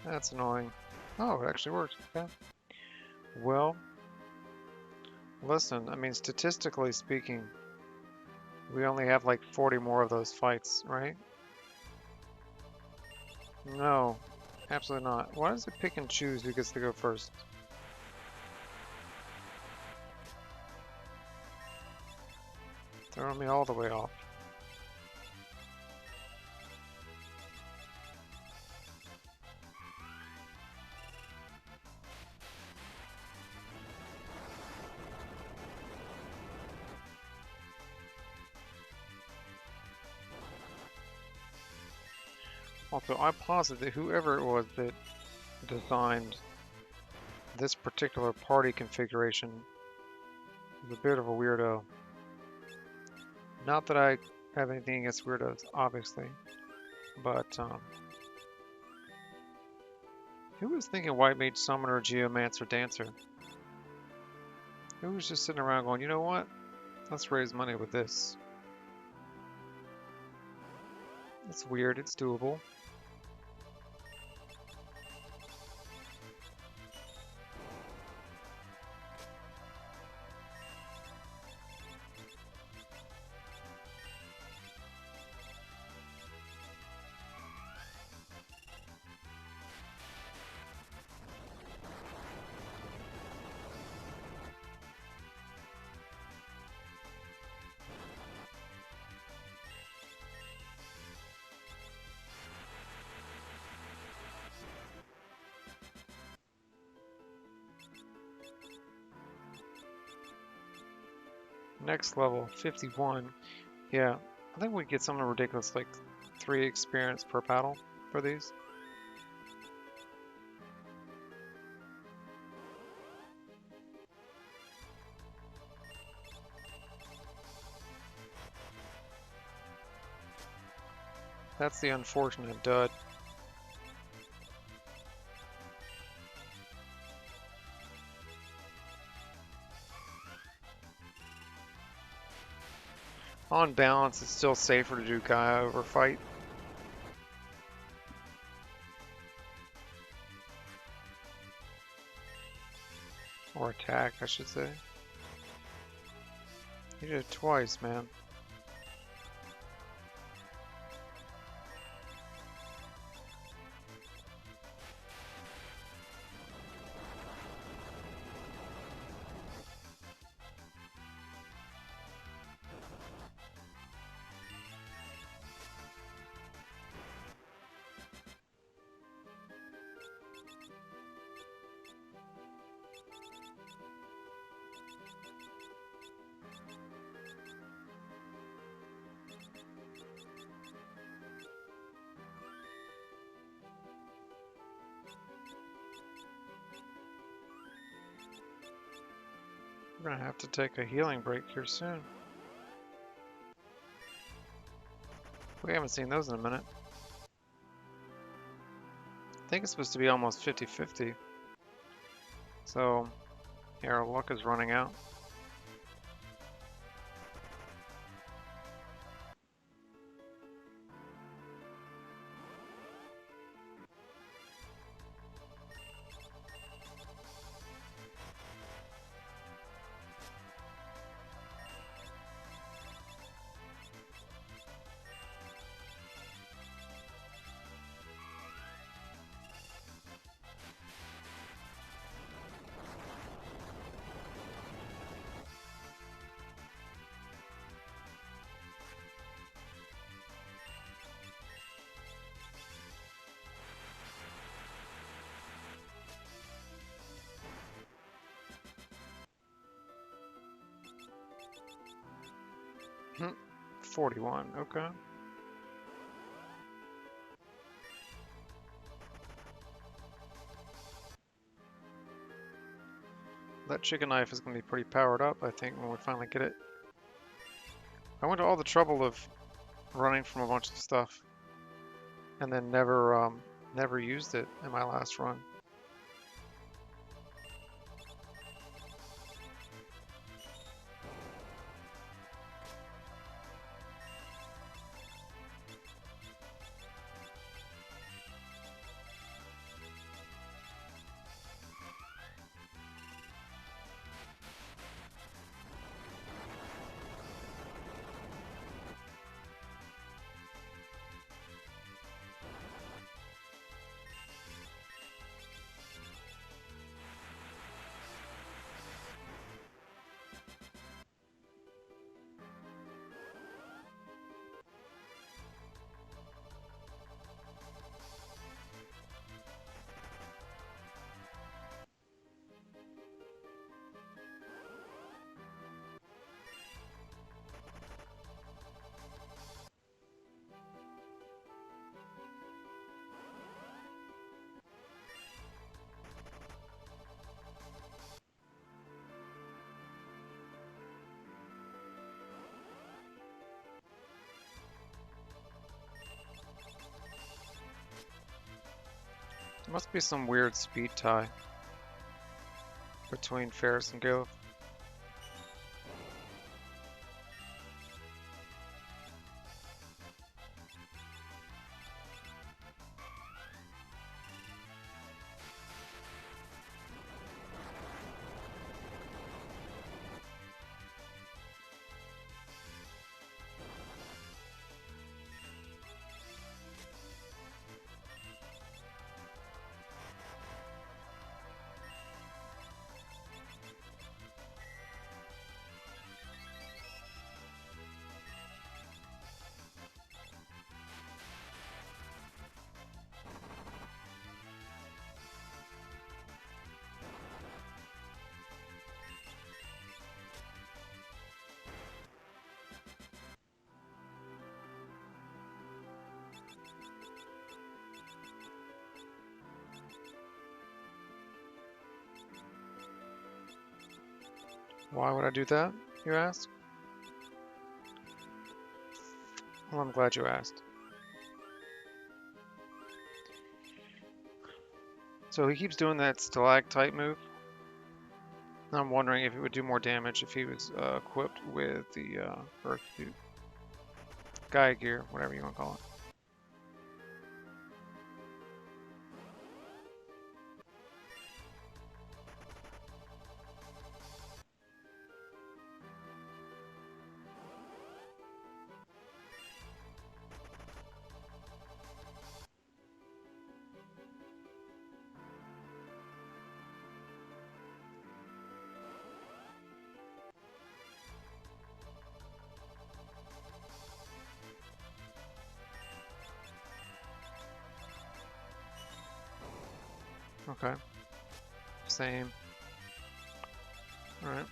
That's annoying. Oh, it actually works. Okay. Well, listen, I mean, statistically speaking, we only have like 40 more of those fights, right? No, absolutely not. Why does it pick and choose who gets to go first? Throwing me all the way off. Also, I posit that whoever it was that designed this particular party configuration is a bit of a weirdo. Not that I have anything against weirdos, obviously, but who was thinking White Mage Summoner, Geomancer, Dancer? Who was just sitting around going, you know what? Let's raise money with this. It's weird, it's doable. Next level, 51. Yeah, I think we get something ridiculous like 3 experience per battle for these. That's the unfortunate dud. On balance, it's still safer to do Gaia over fight. Or attack, I should say. You did it twice, man. We're gonna have to take a healing break here soon. We haven't seen those in a minute. I think it's supposed to be almost 50-50. So, yeah, our luck is running out. Hmm, 41, okay. That chicken knife is going to be pretty powered up, I think, when we finally get it. I went to all the trouble of running from a bunch of stuff and then never used it in my last run. There must be some weird speed tie between Ferris and Gilf. Why would I do that, you ask? Well, I'm glad you asked. So he keeps doing that stalactite move. I'm wondering if it would do more damage if he was equipped with the Earth suit. Gaia gear, whatever you want to call it. Okay. Same. Alright.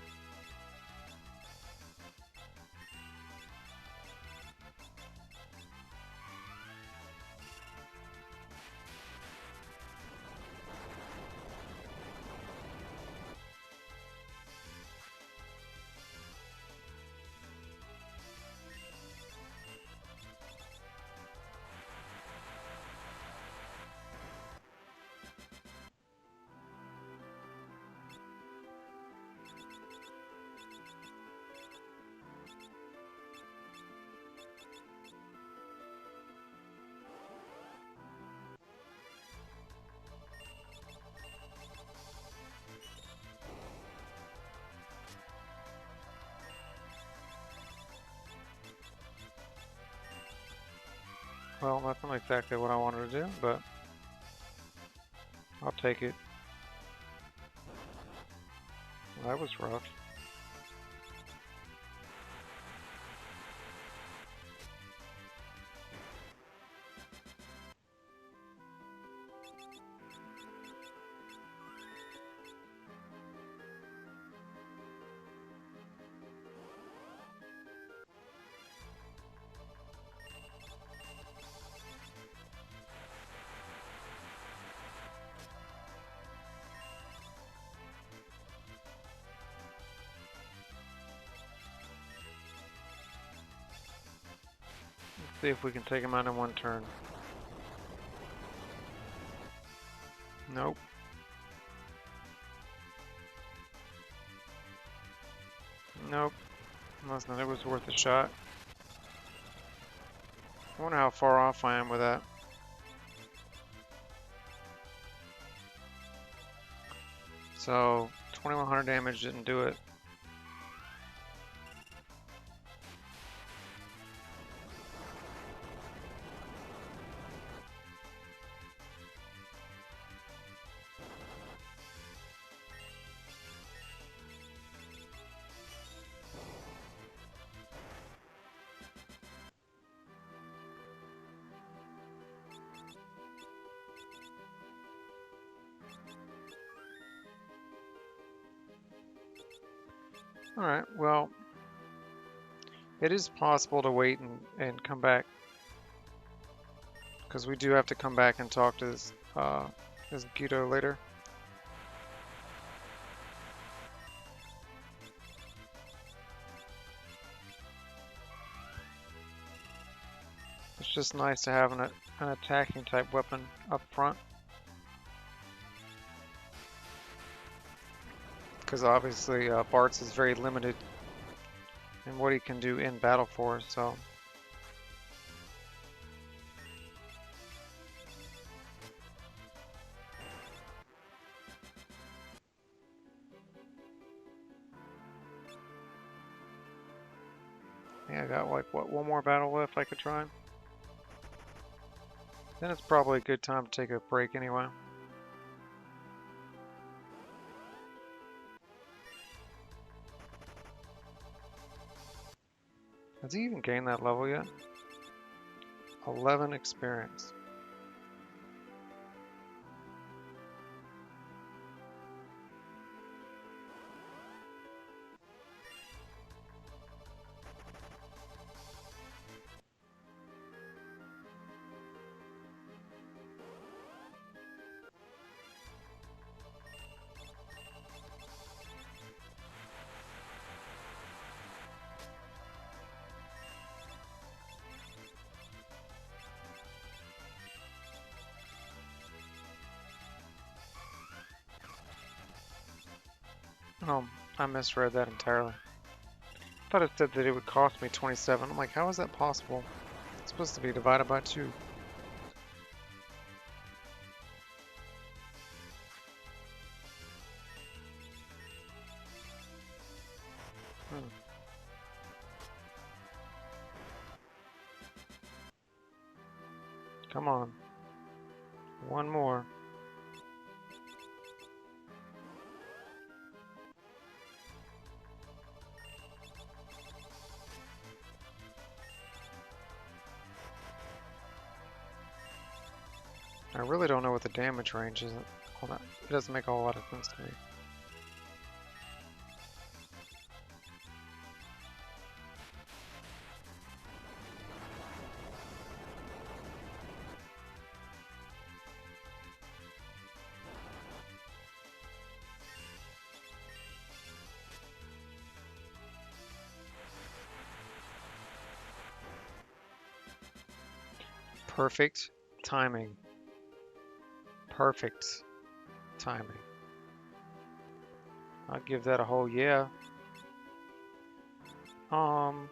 Well, that's not exactly what I wanted to do, but I'll take it. Well, that was rough. Let's see if we can take him out in one turn. Nope. Nope. Unless it was worth a shot. I wonder how far off I am with that. So, 2100 damage didn't do it. Alright, well, it is possible to wait and come back. Because we do have to come back and talk to this Guido later. It's just nice to have an attacking type weapon up front. Because obviously Bartz is very limited in what he can do in battle for, so. Yeah, I got like, what, one more battle left I could try? Then it's probably a good time to take a break anyway. Has he even gained that level yet? 11 experience. Oh, I misread that entirely. I thought it said that it would cost me 27. I'm like, how is that possible? It's supposed to be divided by 2. Hmm. Come on. One more. I really don't know what the damage range is. Well, it doesn't make a whole lot of sense to me. Perfect timing. Perfect timing. I'll give that a whole yeah. Um.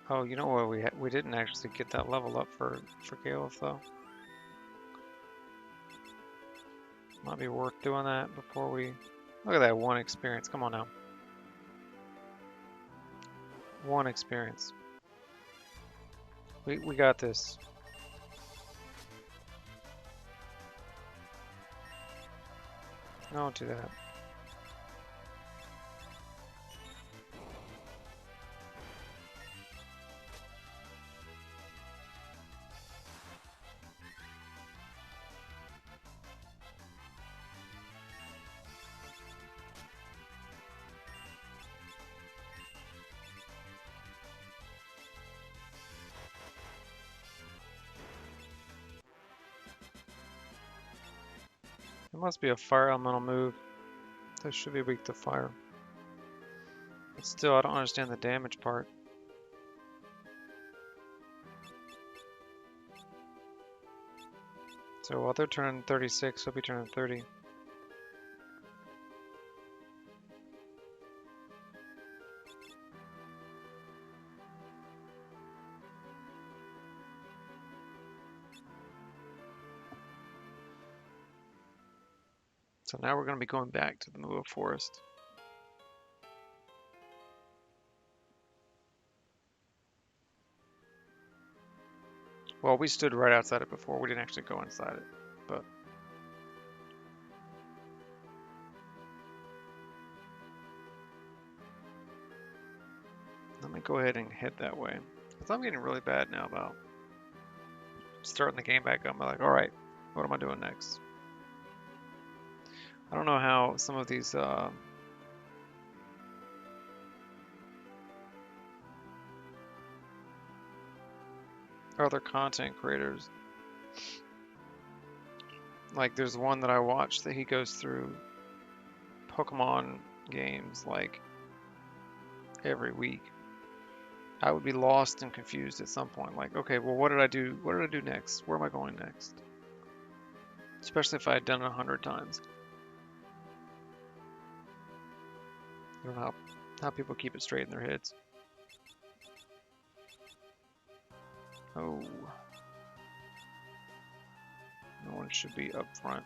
Oh, you know what? We didn't actually get that level up for Galef though. Might be worth doing that before we look at that 1 experience. Come on now. 1 experience. We got this. Don't do that. It must be a fire elemental move. This should be weak to fire. But still, I don't understand the damage part. So while they're turning 36, he'll be turning 30. So now we're going to be going back to the Mua Forest. Well, we stood right outside it before. We didn't actually go inside it, but let me go ahead and head that way. Because I'm getting really bad now about starting the game back up. I'm like, all right, what am I doing next? I don't know how some of these other content creators, like there's one that I watched that he goes through Pokemon games like every week. I would be lost and confused at some point. Like, okay, well, what did I do? What did I do next? Where am I going next? Especially if I had done it 100 times. I don't know how people keep it straight in their heads. Oh. No one should be up front.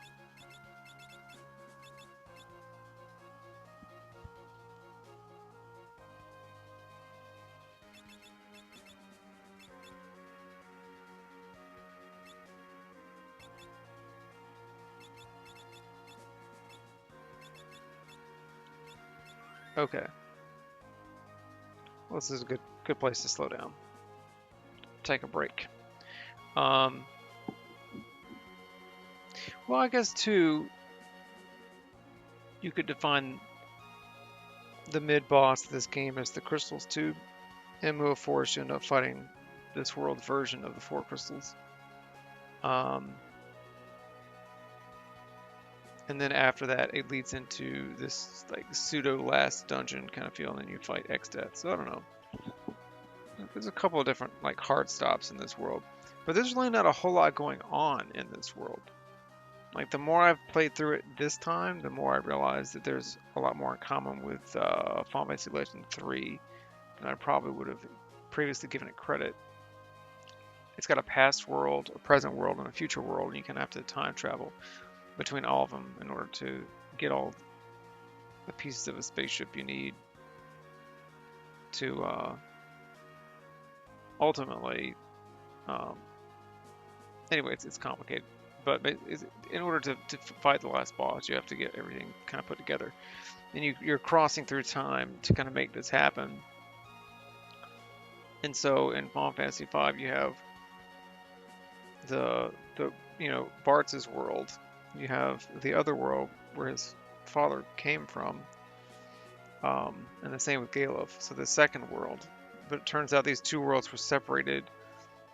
Okay. Well, this is a good place to slow down. Take a break. Well, I guess too, you could define the mid-boss of this game as the Crystals Tube. And Mua Forest, you end up fighting this world version of the 4 crystals. And then after that, it leads into this like pseudo last dungeon kind of feel, and then you fight X-Death. So I don't know. There's a couple of different like hard stops in this world, but there's really not a whole lot going on in this world. Like the more I've played through it this time, the more I realize that there's a lot more in common with Final Fantasy Legend 3 than I probably would have previously given it credit. It's got a past world, a present world, and a future world, and you can have to time travel between all of them in order to get all the pieces of a spaceship you need to ultimately. Um, anyway, it's complicated, but in order to fight the last boss, you have to get everything kind of put together, and you're crossing through time to kind of make this happen. And so in Final Fantasy V, you have the Bartz's world. You have the other world where his father came from, and the same with Galuf. So the second world. But it turns out these two worlds were separated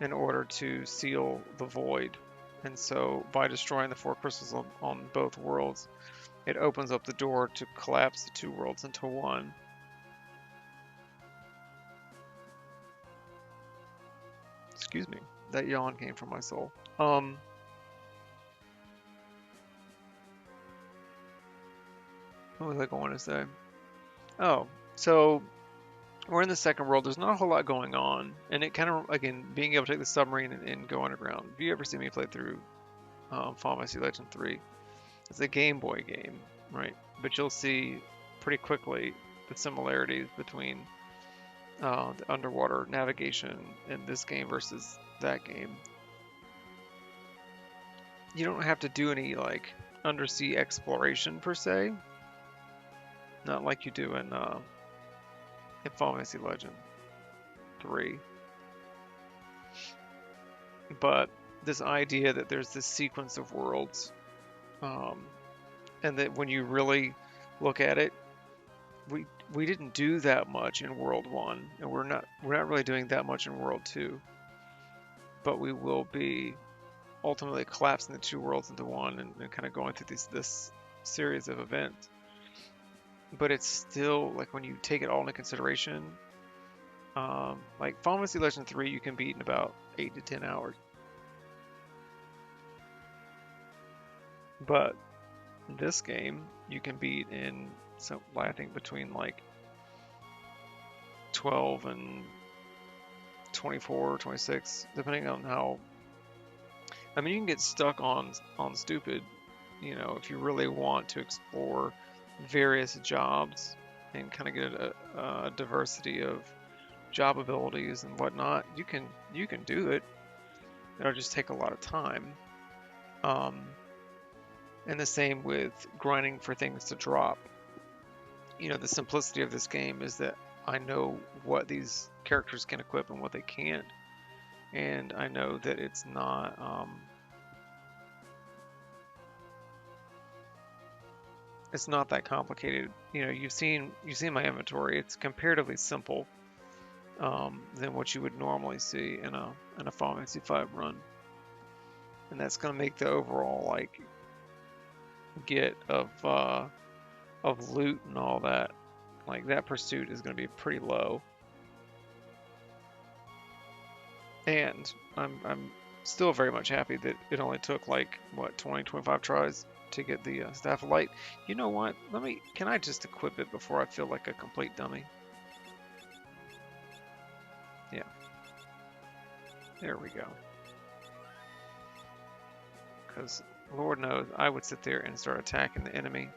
in order to seal the void. And so by destroying the four crystals on both worlds, it opens up the door to collapse the two worlds into one. Excuse me, that yawn came from my soul. What was I going to say? Oh, so we're in the second world. There's not a whole lot going on, and it kind of, again, being able to take the submarine and go underground. If you ever see me play through Final Fantasy Legend 3, it's a Game Boy game, right? But you'll see pretty quickly the similarities between the underwater navigation in this game versus that game. You don't have to do any like undersea exploration per se, not like you do in Final Fantasy Legend 3. But this idea that there's this sequence of worlds, and that when you really look at it, we didn't do that much in World 1, and we're not really doing that much in World 2. But we will be ultimately collapsing the two worlds into one and kind of going through this series of events. But it's still, like, when you take it all into consideration, like Final Fantasy Legend 3 you can beat in about 8 to 10 hours. But this game you can beat in, so I think, between like 12 and 24 or 26, depending on how. I mean, you can get stuck on stupid, if you really want to explore various jobs and kind of get a diversity of job abilities and whatnot. You can do it. It'll just take a lot of time. And the same with grinding for things to drop. The simplicity of this game is that I know what these characters can equip and what they can't, and I know that it's not that complicated. You've seen my inventory. It's comparatively simple than what you would normally see in a Final Fantasy V run, and that's going to make the overall like get of loot and all that, like that pursuit is going to be pretty low. And I'm still very much happy that it only took like what 20-25 tries to get the Staff of Light. You know what? Can I just equip it before I feel like a complete dummy? Yeah. There we go. Because Lord knows I would sit there and start attacking the enemy,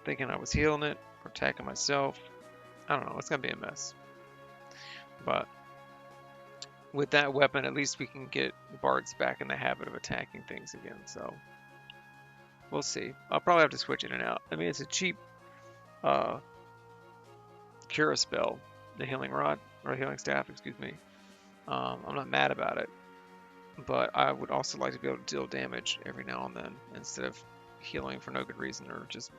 thinking I was healing it or attacking myself. I don't know. It's gonna be a mess. But with that weapon, at least we can get Bards back in the habit of attacking things again. So we'll see. I'll probably have to switch in and out. I mean, it's a cheap cure spell, the healing rod or healing staff, excuse me. I'm not mad about it, but I would also like to be able to deal damage every now and then instead of healing for no good reason or just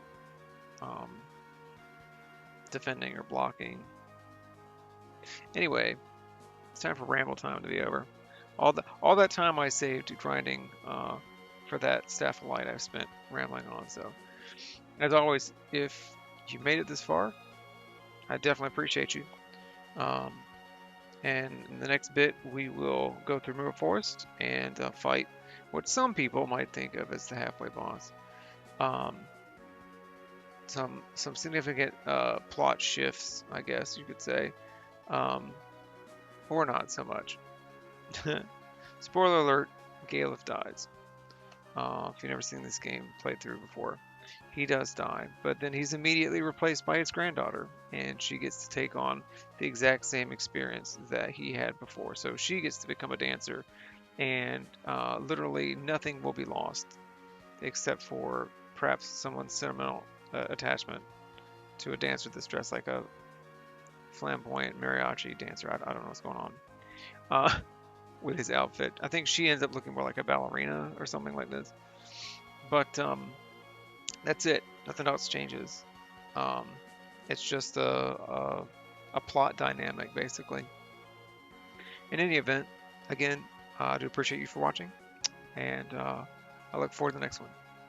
defending or blocking. Anyway, it's time for ramble time to be over. All that time I saved grinding for that Staff of Light I've spent rambling on. So, as always, if you made it this far, I definitely appreciate you. And in the next bit, we will go through Mirror Forest and fight what some people might think of as the halfway boss. Um, some significant plot shifts, I guess you could say, um, or not so much. Spoiler alert: Galef dies. If you've never seen this game played through before, he does die, but then he's immediately replaced by his granddaughter, and she gets to take on the exact same experience that he had before. So she gets to become a dancer, and literally nothing will be lost except for perhaps someone's sentimental attachment to a dancer that's dressed like a flamboyant mariachi dancer. I don't know what's going on with his outfit. I think she ends up looking more like a ballerina or something like this. But that's it. Nothing else changes. Um, it's just a plot dynamic, basically. In any event, again, I do appreciate you for watching, and I look forward to the next one.